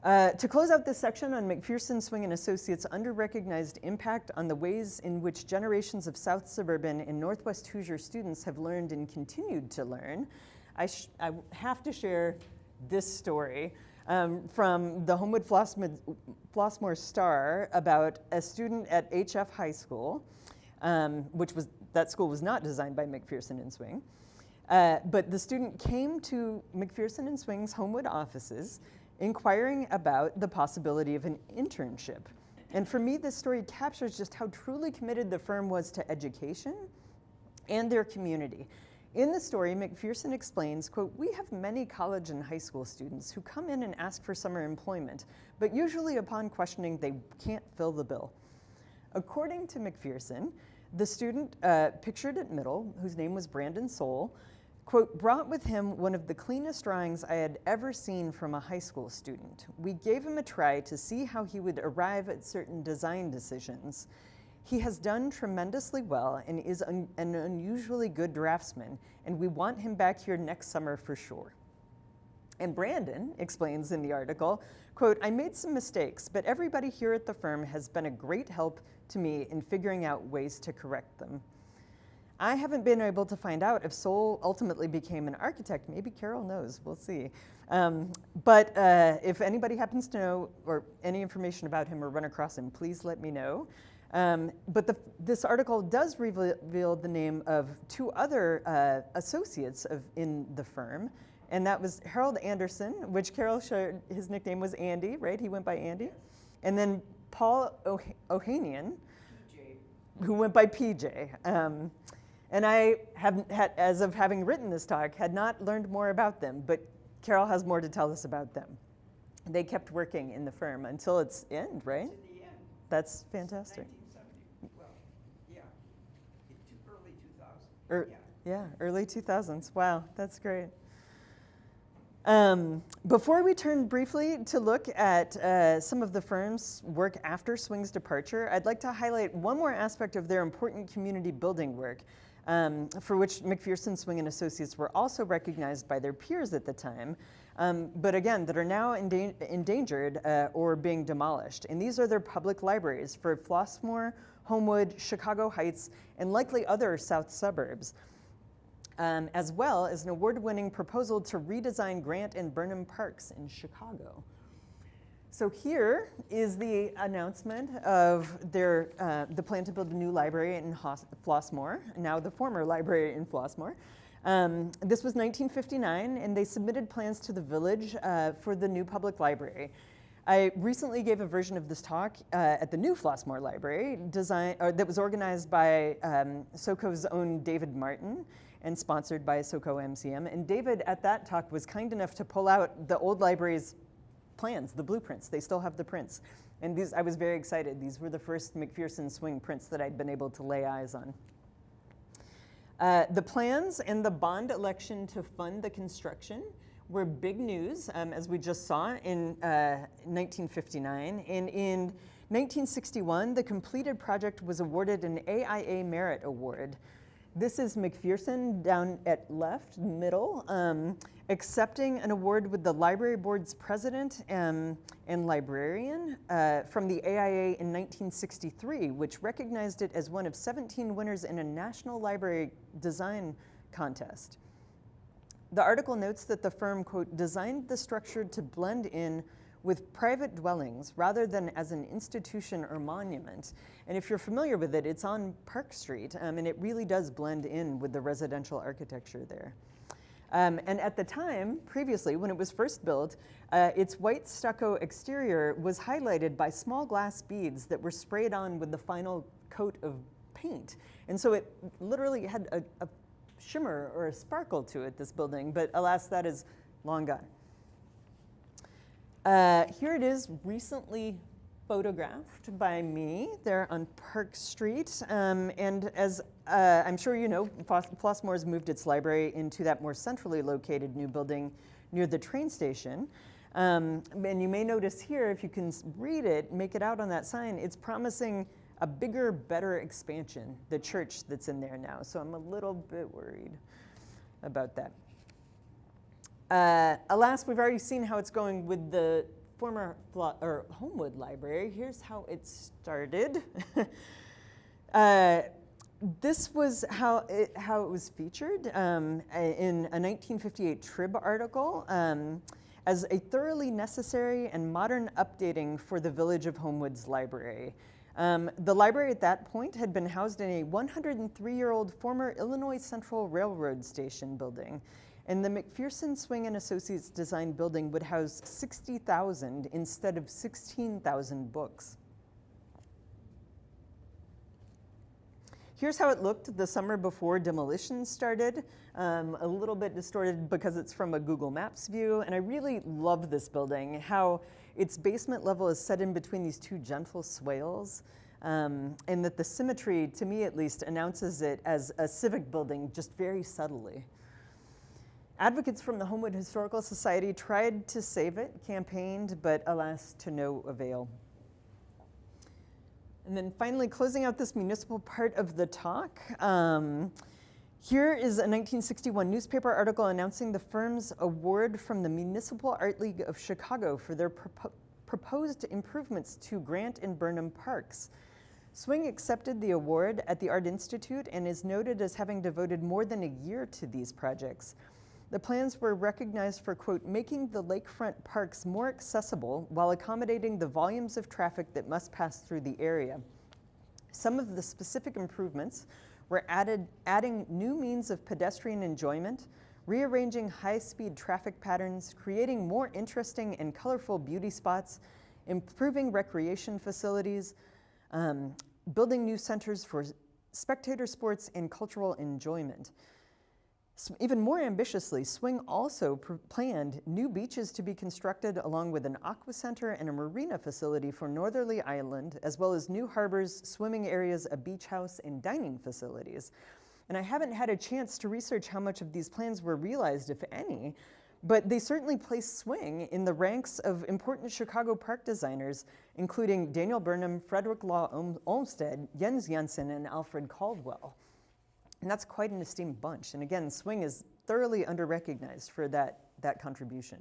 To close out this section on McPherson, Swing and Associates' under-recognized impact on the ways in which generations of South Suburban and Northwest Hoosier students have learned and continued to learn, I have to share this story from the Homewood Flossmoor Star about a student at HF High School, that school was not designed by McPherson and Swing, but the student came to McPherson and Swing's Homewood offices inquiring about the possibility of an internship. And for me, this story captures just how truly committed the firm was to education and their community. In the story, McPherson explains, quote, we have many college and high school students who come in and ask for summer employment, but usually upon questioning, they can't fill the bill. According to McPherson, the student pictured at middle, whose name was Brandon Soule, quote, brought with him one of the cleanest drawings I had ever seen from a high school student. We gave him a try to see how he would arrive at certain design decisions. He has done tremendously well and is an unusually good draftsman, and we want him back here next summer for sure. And Brandon explains in the article, quote, I made some mistakes, but everybody here at the firm has been a great help to me in figuring out ways to correct them. I haven't been able to find out if Soule ultimately became an architect. Maybe Carol knows, we'll see. But if anybody happens to know or any information about him or run across him, please let me know. But this article does reveal the name of two other associates in the firm, and that was Harold Anderson, which Carol shared, his nickname was Andy, right? He went by Andy. And then Paul Ohanian, who went by PJ. And I have, as of having written this talk, had not learned more about them, but Carol has more to tell us about them. They kept working in the firm until its end, right? It's in the end. That's fantastic. 1970. Well, yeah, early 2000s. Yeah, early 2000s. Wow, that's great. Before we turn briefly to look at some of the firm's work after Swing's departure, I'd like to highlight one more aspect of their important community building work. for which McPherson Swing and Associates were also recognized by their peers at the time, but again, that are now endangered or being demolished. And these are their public libraries for Flossmoor, Homewood, Chicago Heights, and likely other south suburbs, as well as an award-winning proposal to redesign Grant and Burnham Parks in Chicago. So here is the announcement of the plan to build a new library in Flossmoor, now the former library in Flossmoor. This was 1959, and they submitted plans to the village for the new public library. I recently gave a version of this talk at the new Flossmoor Library, that was organized by SoCo's own David Martin and sponsored by SoCoMCM. And David, at that talk, was kind enough to pull out the old library's plans, the blueprints. They still have the prints. And I was very excited. These were the first McPherson Swing prints that I'd been able to lay eyes on. The plans and the bond election to fund the construction were big news, as we just saw in 1959. And in 1961, the completed project was awarded an AIA Merit Award. This is McPherson down at left, middle, accepting an award with the library board's president and librarian from the AIA in 1963, which recognized it as one of 17 winners in a national library design contest. The article notes that the firm, quote, designed the structure to blend in with private dwellings rather than as an institution or monument. And if you're familiar with it, it's on Park Street, and it really does blend in with the residential architecture there. And at the time, previously, when it was first built, its white stucco exterior was highlighted by small glass beads that were sprayed on with the final coat of paint. And so it literally had a shimmer or a sparkle to it, this building, but alas, that is long gone. Here it is, recently photographed by me there on Park Street. And as I'm sure you know, Flossmoor has moved its library into that more centrally located new building near the train station. And you may notice here, if you can read it, make it out on that sign, it's promising a bigger, better expansion, the church that's in there now. So I'm a little bit worried about that. Alas, we've already seen how it's going with the former Homewood Library. Here's how it started. This was how it was featured in a 1958 Trib article as a thoroughly necessary and modern updating for the village of Homewood's library. The library at that point had been housed in a 103-year-old former Illinois Central Railroad station building. And the McPherson Swing and Associates design building would house 60,000 instead of 16,000 books. Here's how it looked the summer before demolition started. A little bit distorted because it's from a Google Maps view. And I really love this building, how its basement level is set in between these two gentle swales. And that the symmetry, to me at least, announces it as a civic building just very subtly. Advocates from the Homewood Historical Society tried to save it, campaigned, but alas, to no avail. And then finally, closing out this municipal part of the talk, here is a 1961 newspaper article announcing the firm's award from the Municipal Art League of Chicago for their proposed improvements to Grant and Burnham Parks. Swing accepted the award at the Art Institute and is noted as having devoted more than a year to these projects. The plans were recognized for, quote, making the lakefront parks more accessible while accommodating the volumes of traffic that must pass through the area. Some of the specific improvements were adding new means of pedestrian enjoyment, rearranging high-speed traffic patterns, creating more interesting and colorful beauty spots, improving recreation facilities, building new centers for spectator sports and cultural enjoyment. Even more ambitiously, Swing also planned new beaches to be constructed along with an aqua center and a marina facility for Northerly Island, as well as new harbors, swimming areas, a beach house, and dining facilities. And I haven't had a chance to research how much of these plans were realized, if any, but they certainly placed Swing in the ranks of important Chicago park designers, including Daniel Burnham, Frederick Law Olmsted, Jens Jensen, and Alfred Caldwell. And that's quite an esteemed bunch. And again, Swing is thoroughly under-recognized for that contribution.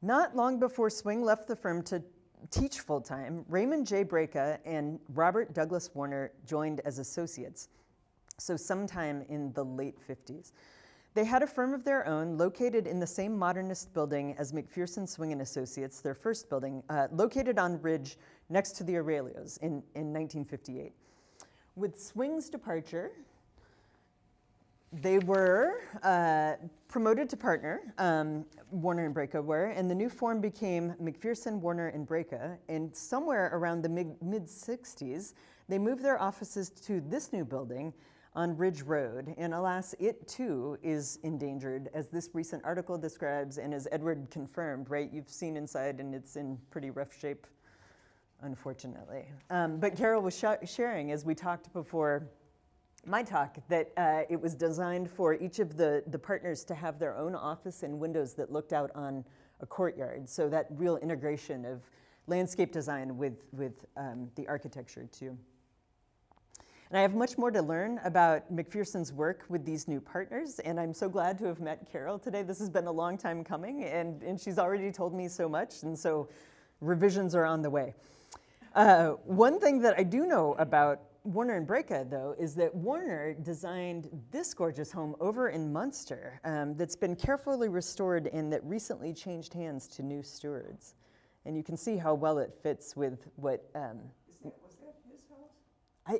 Not long before Swing left the firm to teach full-time, Raymond J. Breca and Robert Douglas Warner joined as associates, so sometime in the late 50s. They had a firm of their own located in the same modernist building as McPherson, Swing & Associates, their first building, located on Ridge next to the Aurelios in 1958. With Swing's departure, they were promoted to partner, Warner and Breca were, and the new firm became McPherson, Warner, and Breca. And somewhere around the mid-60s, they moved their offices to this new building on Ridge Road. And alas, it too is endangered, as this recent article describes, and as Edward confirmed, right? You've seen inside and it's in pretty rough shape, unfortunately. But Carol was sharing, as we talked before my talk, that it was designed for each of the partners to have their own office and windows that looked out on a courtyard. So that real integration of landscape design with the architecture too. And I have much more to learn about McPherson's work with these new partners, and I'm so glad to have met Carol today. This has been a long time coming, and she's already told me so much, and so revisions are on the way. One thing that I do know about Warner and Breca, though, is that Warner designed this gorgeous home over in Munster that's been carefully restored and that recently changed hands to new stewards. And you can see how well it fits with what... Was that his house?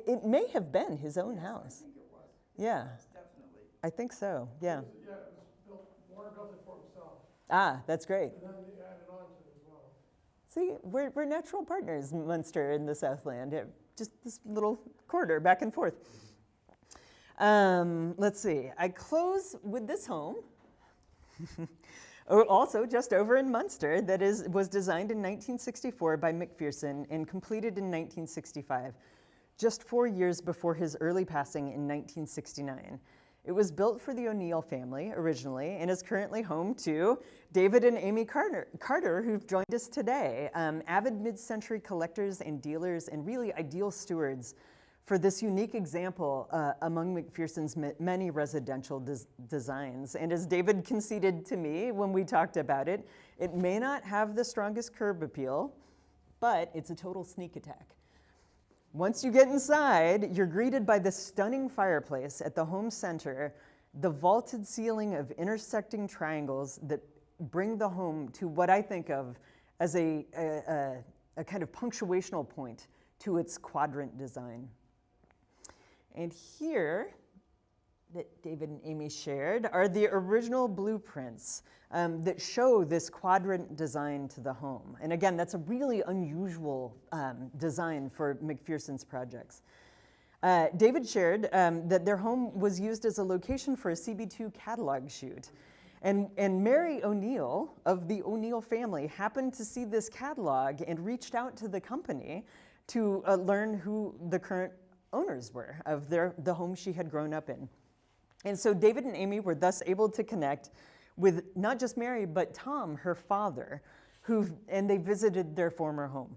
It may have been his own house. I think it was. Yeah, Definitely. I think so, yeah. Yeah, it was built, Warner built it for himself, Ah, that's great. and then he added on to it as well. See, we're natural partners, Munster and the Southland. Just this little corridor back and forth. Let's see, I close with this home. Also just over in Munster, that was designed in 1964 by McPherson and completed in 1965, just 4 years before his early passing in 1969. It was built for the O'Neill family originally and is currently home to David and Amy Carter, who've joined us today, avid mid-century collectors and dealers and really ideal stewards for this unique example among McPherson's many residential designs. And as David conceded to me when we talked about it, it may not have the strongest curb appeal, but it's a total sneak attack. Once you get inside, you're greeted by this stunning fireplace at the home center, the vaulted ceiling of intersecting triangles that bring the home to what I think of as a kind of punctuational point to its quadrant design. And here, that David and Amy shared, are the original blueprints that show this quadrant design to the home. And again, that's a really unusual design for McPherson's projects. David shared that their home was used as a location for a CB2 catalog shoot. And Mary O'Neill of the O'Neill family happened to see this catalog and reached out to the company to learn who the current owners were of the home she had grown up in. And so David and Amy were thus able to connect with not just Mary, but Tom, her father, and they visited their former home.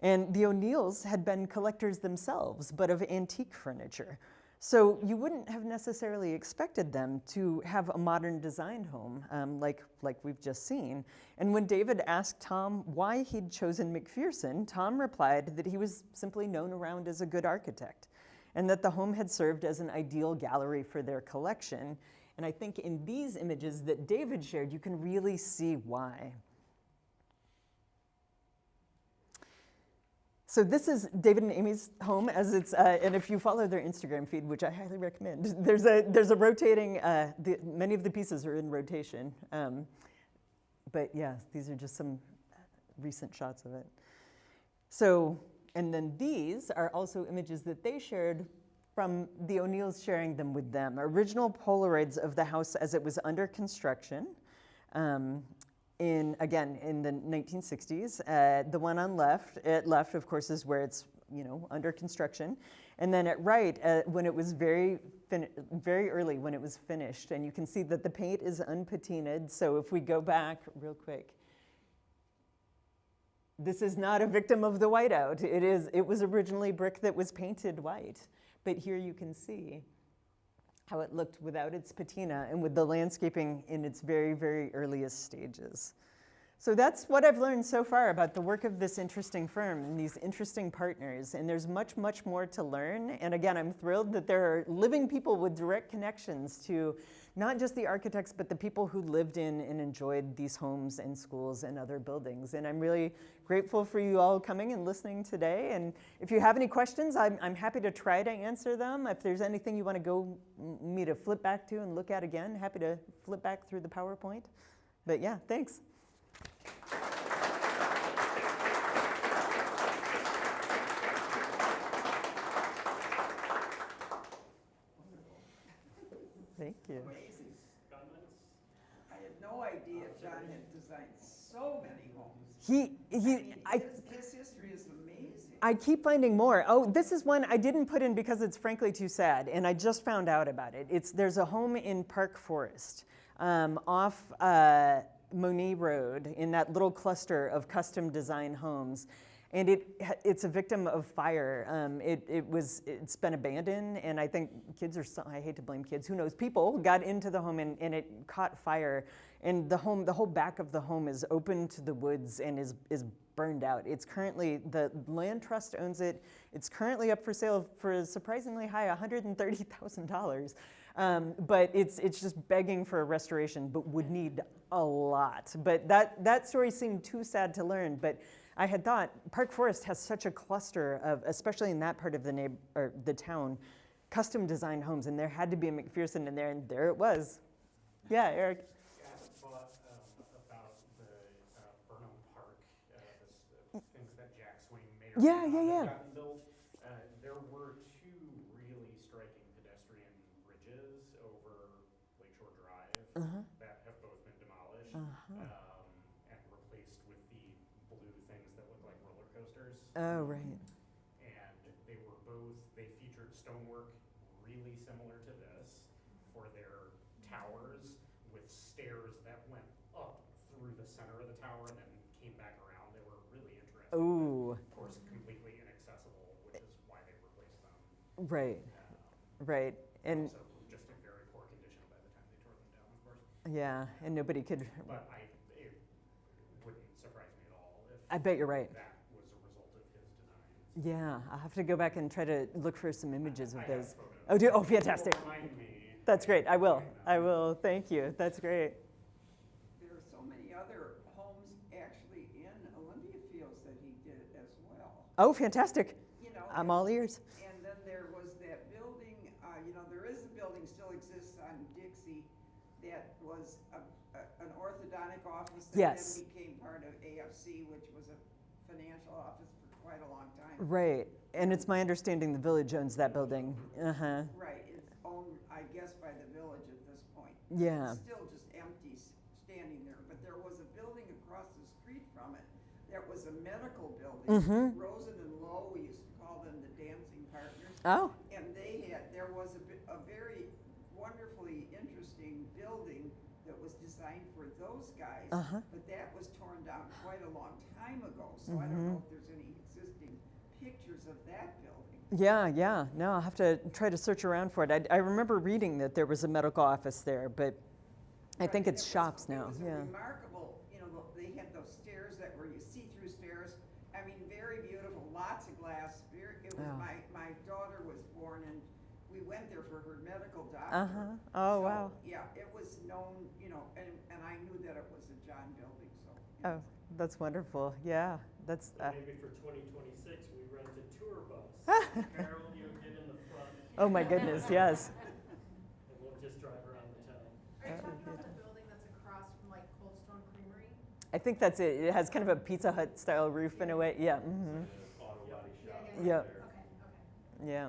And the O'Neills had been collectors themselves, but of antique furniture. So you wouldn't have necessarily expected them to have a modern designed home like we've just seen. And when David asked Tom why he'd chosen McPherson, Tom replied that he was simply known around as a good architect, and that the home had served as an ideal gallery for their collection. And I think in these images that David shared, you can really see why. So this is David and Amy's home as it's, and if you follow their Instagram feed, which I highly recommend, there's a rotating, many of the pieces are in rotation. But yeah, these are just some recent shots of it. So, and then these are also images that they shared from the O'Neills sharing them with them. Original Polaroids of the house as it was under construction. In the 1960s. The one on left, of course, is where it's under construction. And then at right, when it was very early when it was finished. And you can see that the paint is unpatinaed. So if we go back real quick, this is not a victim of the whiteout. It was originally brick that was painted white. But here you can see how it looked without its patina and with the landscaping in its very, very earliest stages. So that's what I've learned so far about the work of this interesting firm and these interesting partners. And there's much, much more to learn. And again, I'm thrilled that there are living people with direct connections to not just the architects, but the people who lived in and enjoyed these homes and schools and other buildings. And I'm really grateful for you all coming and listening today. And if you have any questions, I'm happy to try to answer them. If there's anything you want to go me to flip back to and look at again, happy to flip back through the PowerPoint. But yeah, thanks. Thank you. Amazing. I had no idea John had designed so many homes. His history is amazing. I keep finding more. Oh, this is one I didn't put in because it's frankly too sad, and I just found out about it. There's a home in Park Forest off Monet Road in that little cluster of custom design homes. And it's a victim of fire. It's been abandoned, and I think kids I hate to blame kids, who knows, people got into the home and it caught fire. And the whole back of the home is open to the woods and is burned out. It's currently, the land trust owns it. It's currently up for sale for a surprisingly high $130,000. But it's just begging for a restoration, but would need a lot. But that story seemed too sad to learn. But I had thought Park Forest has such a cluster of, especially in that part of the town, custom designed homes, and there had to be a McPherson in there, and there it was. Yeah, Eric. Yeah, I thought about the Burnham Park, things that Jack Swing may or Yeah, may yeah, not yeah. have gotten built. There were two really striking pedestrian bridges over Lakeshore Drive that have both been demolished and replaced with the blue things that look like roller coasters. Oh, right. And they featured stonework really similar to this for their towers with stairs that went up through the center of the tower and then came back around. They were really interesting. Ooh. Of course, completely inaccessible, which is why they replaced them. Right, right. And Also, just in very poor condition by the time they tore them down, of course. yeah, and nobody could, But it wouldn't surprise me at all if I bet you're right. that was a result of his designs. Yeah, I'll have to go back and try to look for some images of I have those. photos. Oh, fantastic. Remind me. That's great. I will. Thank you. That's great. There are so many other homes actually in Olympia Fields that he did as well. Oh, fantastic. You know, I'm all ears. And then there was that building, there is a building still exists on Dixie that was an orthodontic office that Yes. then became part of AFC, which was a financial office for quite a long time. Right. And it's my understanding the village owns that building. Uh-huh. Right, it's owned, I guess, by the village at this point. Yeah. It's still just empty, standing there, but there was a building across the street from it that was a medical building. Rosen and Lowe, we used to call them the dancing partners. Oh. And there was a very wonderfully interesting building that was designed for those guys. But that was torn down quite a long time ago, so I don't know if there's any existing pictures of that building. Yeah. No, I'll have to try to search around for it. I remember reading that there was a medical office there, but I think Right, it's and shops now. It was Yeah. a remarkable, they had those stairs that were see-through stairs. I mean, very beautiful, lots of glass. It was, Oh. my daughter was born and we went there for her medical doctor. Oh, So, wow. Yeah, it was known, and I knew that it was a John building, so. Oh, that's wonderful. Yeah. That's. Maybe for 2026, we rent a tour bus. Carol, you'll get in the front, Oh my goodness. Yes. and we'll just drive around the town. Are you talking about the building that's across from like Cold Stone Creamery? I think that's it. It has kind of a Pizza Hut style roof in a way. Yeah. Auto body shop. Yeah. Okay. Yeah.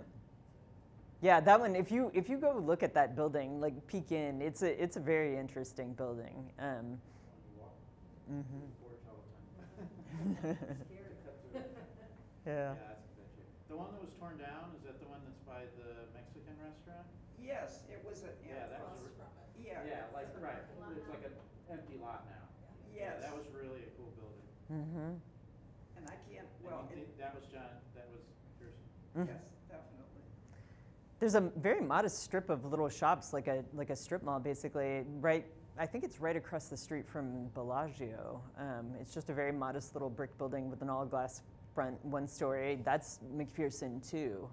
Yeah, that one. If you go look at that building, like peek in, it's a very interesting building. Yeah. Yeah, that's a picture. The one that was torn down, is that the one that's by the Mexican restaurant? Yes, it was a. Yeah, that was Yeah. Yeah, like, right, it's like an empty lot now. Yes. Yeah, that was really a cool building. And I can't, And well, that was McPherson. yes, definitely. There's a very modest strip of little shops, like a strip mall, basically. Right, I think it's right across the street from Bellagio. It's just a very modest little brick building with an all-glass front, one story. That's McPherson too.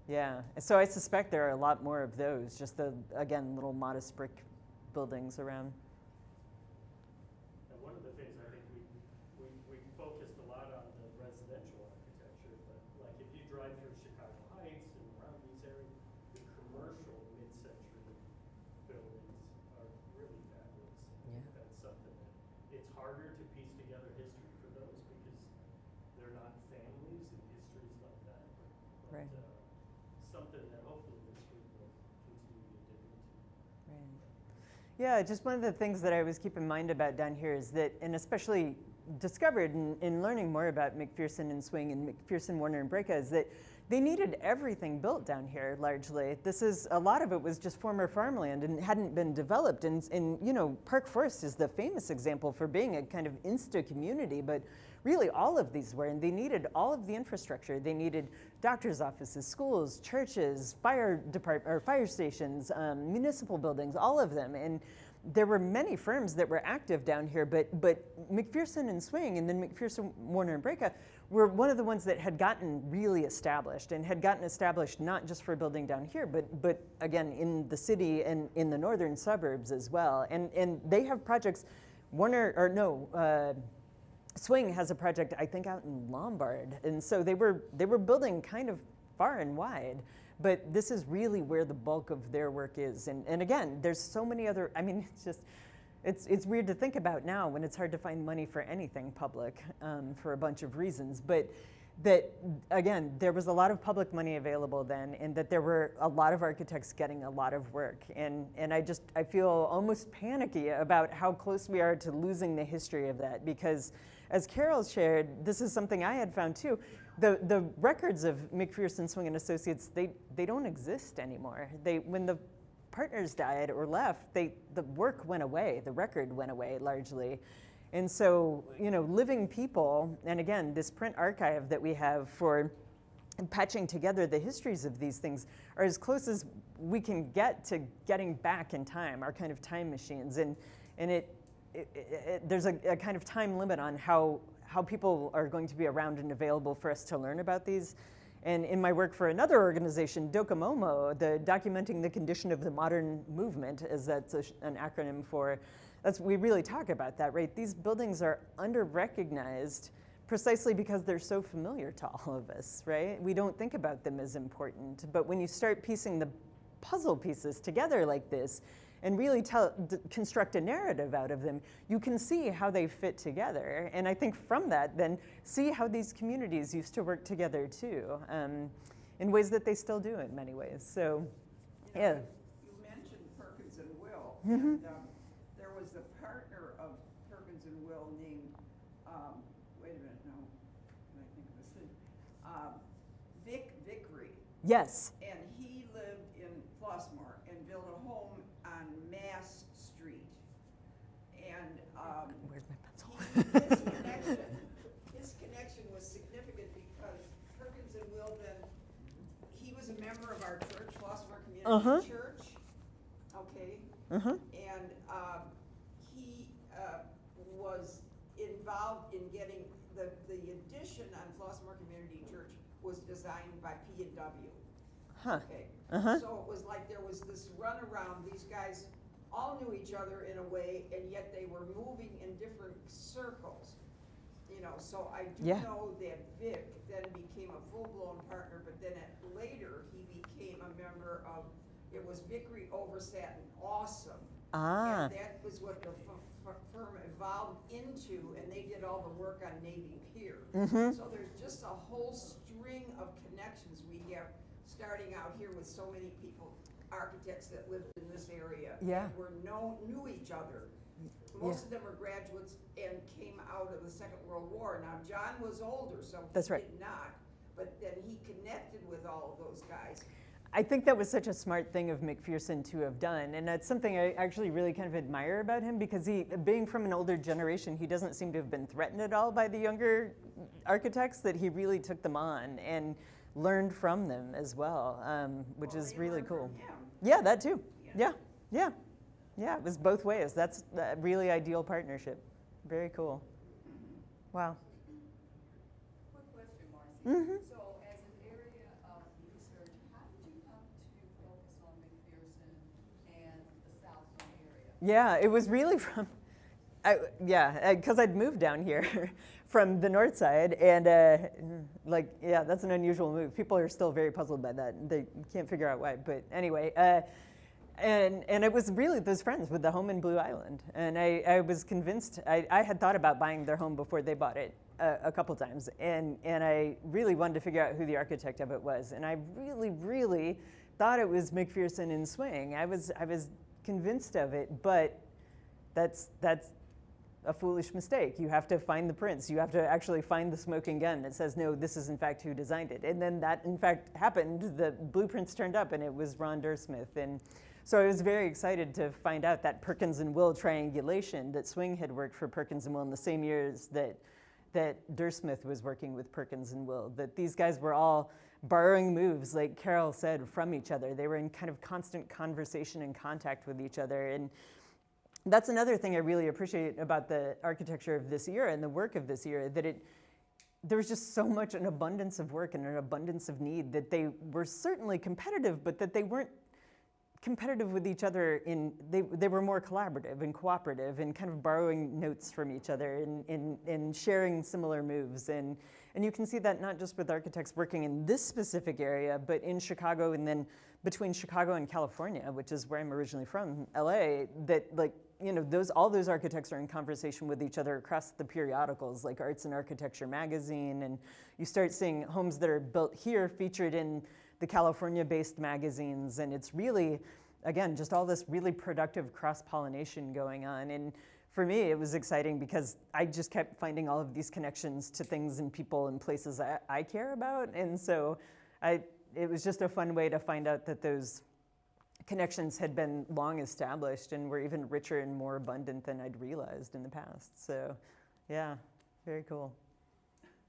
Yeah. So I suspect there are a lot more of those. Just the again little modest brick buildings around. And one of the things I think we focused a lot on the residential architecture, but like if you drive through Chicago Heights and around these areas, the commercial mid-century buildings are really fabulous. I think that's something that it's harder to piece together history for those because they're not families and histories like that. But, Right. something that hopefully this group will continue to dig into. Right. Yeah, just one of the things that I always keep in mind about down here is that, and especially discovered in learning more about McPherson and Swing and McPherson, Warner, and Breca, is that they needed everything built down here, largely. A lot of it was just former farmland and hadn't been developed. And you know, Park Forest is the famous example for being a kind of insta-community, but really all of these were, and they needed all of the infrastructure. They needed doctor's offices, schools, churches, fire stations, municipal buildings, all of them. And there were many firms that were active down here, but McPherson and Swing, and then McPherson, Warner, and Breca were one of the ones that had gotten really established, and had gotten established not just for building down here, but again in the city and in the northern suburbs as well. And they have projects. Swing has a project, I think, out in Lombard, and so they were building kind of far and wide. But this is really where the bulk of their work is. And again, there's so many other, I mean, it's weird to think about now when it's hard to find money for anything public for a bunch of reasons. But that, again, there was a lot of public money available then, and that there were a lot of architects getting a lot of work. And I feel almost panicky about how close we are to losing the history of that, because as Carol shared, this is something I had found too. The records of McPherson, Swing, and Associates, they don't exist anymore. When the partners died or left, the work went away, the record went away largely. And so, you know, living people, and again, this print archive that we have for patching together the histories of these things are as close as we can get to getting back in time, our kind of time machines. And there's a kind of time limit on how people are going to be around and available for us to learn about these. And in my work for another organization, SoCoMCM, the Documenting the Condition of the Modern Movement, as that's an acronym for, we really talk about that, right? These buildings are under-recognized precisely because they're so familiar to all of us, right? We don't think about them as important, but when you start piecing the puzzle pieces together like this, and really construct a narrative out of them, you can see how they fit together. And I think from that, then see how these communities used to work together too, in ways that they still do in many ways. So, you know, yeah. You mentioned Perkins and Will, Mm-hmm. and there was the partner of Perkins and Will named, wait a minute, no, can I think of this thing? Vic Vickery, Yes. and he lived in Flossmoor and built a home on Mass Street. And Where's my pencil? his connection was significant because Perkins and Will then, he was a member of our church, Flossmoor Community Church, okay? And he was involved in getting, the addition on Flossmoor Community Church was designed by P&W. Huh. Okay. So it was like there was this runaround. These guys all knew each other in a way, and yet they were moving in different circles. You know, so I do know that Vic then became a full-blown partner, but then later he became a member of, it was Vickery Oversat and Awesome. And that was what the firm evolved into, and they did all the work on Navy Pier. So there's just a whole string of connections we have starting out here with so many people, architects that lived in this area. Yeah. Knew each other. Most of them were graduates and came out of the Second World War. Now, John was older, so he did not, but then he connected with all of those guys. I think that was such a smart thing of McPherson to have done, and that's something I actually really kind of admire about him, because he, being from an older generation, he doesn't seem to have been threatened at all by the younger architects, that he really took them on and learned from them as well, which Well, is they really learned cool. from him. Yeah, that too. Yeah. Yeah, yeah. It was both ways. That's a really ideal partnership. Very cool. Wow. Quick question, Marcy. Mhm. So as an area of research, how did you come to focus on McPherson and the South Zone area? Yeah, it was really from, because I'd moved down here from the north side, and that's an unusual move. People are still very puzzled by that. They can't figure out why. But anyway, and it was really those friends with the home in Blue Island, and I was convinced. I had thought about buying their home before they bought it a couple times, and I really wanted to figure out who the architect of it was, and I really thought it was McPherson and Swing. I was convinced of it, but that's a foolish mistake. You have to find the prints. You have to actually find the smoking gun that says, no, this is in fact who designed it. And then that in fact happened. The blueprints turned up and it was Ron Dursmith. And so I was very excited to find out that Perkins and Will triangulation, that Swing had worked for Perkins and Will in the same years that Dursmith was working with Perkins and Will, that these guys were all borrowing moves, like Carol said, from each other. They were in kind of constant conversation and contact with each other. And that's another thing I really appreciate about the architecture of this era and the work of this era, that there was just so much an abundance of work and an abundance of need, that they were certainly competitive, but that they weren't competitive with each other they were more collaborative and cooperative and kind of borrowing notes from each other and sharing similar moves. And you can see that not just with architects working in this specific area, but in Chicago, and then between Chicago and California, which is where I'm originally from, LA, that all those architects are in conversation with each other across the periodicals like Arts and Architecture magazine, and you start seeing homes that are built here featured in the California-based magazines, and it's really, again, just all this really productive cross-pollination going on. And for me, it was exciting because I just kept finding all of these connections to things and people and places I care about, and so it was just a fun way to find out that those connections had been long established and were even richer and more abundant than I'd realized in the past. So, yeah, very cool.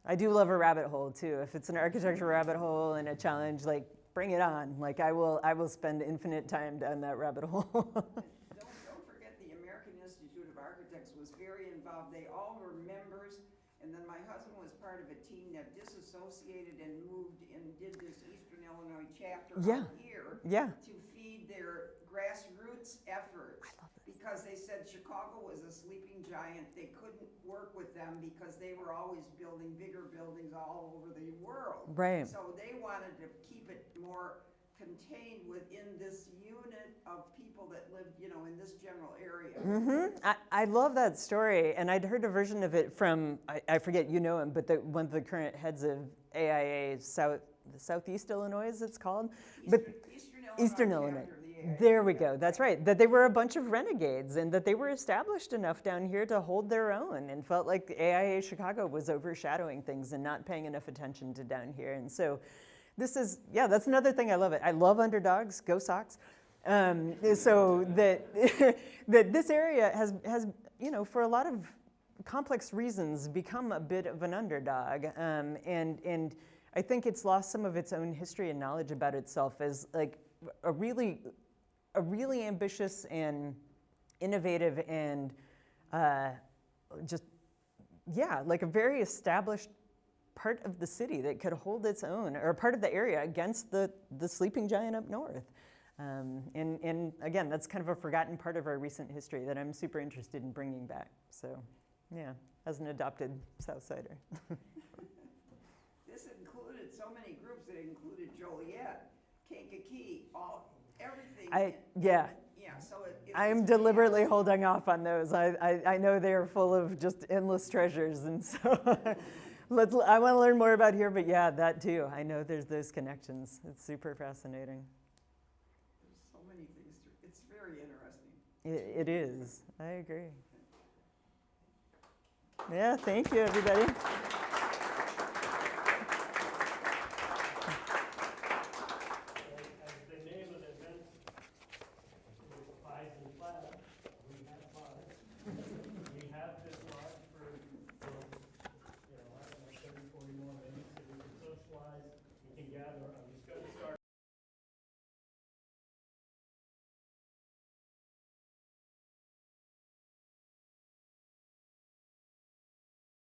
I do love a rabbit hole too. If it's an architecture rabbit hole and a challenge, like bring it on. Like I will spend infinite time down that rabbit hole. Don't forget the American Institute of Architects was very involved. They all were members, and then my husband was part of a team that disassociated and moved and did this Eastern Illinois chapter Yeah. out here Yeah. to feed their grassroots efforts. Because they said Chicago was a sleeping giant. They couldn't work with them because they were always building bigger buildings all over the world. Right. So they wanted to keep it more contained within this unit of people that lived, in this general area. Mm-hmm. I love that story, and I'd heard a version of it from, I forget, you know him, but one of the current heads of AIA Southeast Illinois, it's called. Eastern Illinois. There we go. That's right. That they were a bunch of renegades and that they were established enough down here to hold their own, and felt like AIA Chicago was overshadowing things and not paying enough attention to down here. And so that's another thing I love it. I love underdogs. Go Sox. So that that this area has for a lot of complex reasons become a bit of an underdog, and I think it's lost some of its own history and knowledge about itself as like a really ambitious and innovative and like a very established part of the city that could hold its own, or part of the area against the sleeping giant up north. And again, that's kind of a forgotten part of our recent history that I'm super interested in bringing back. So, yeah, as an adopted Southsider. This included so many groups. It included Joliet, Kankakee, everything. Yeah. So I am deliberately holding off on those. I know they are full of just endless treasures, and so I want to learn more about here. But yeah, that too. I know there's those connections. It's super fascinating. There's so many things. It's very interesting. It is. I agree. Yeah. Thank you, everybody.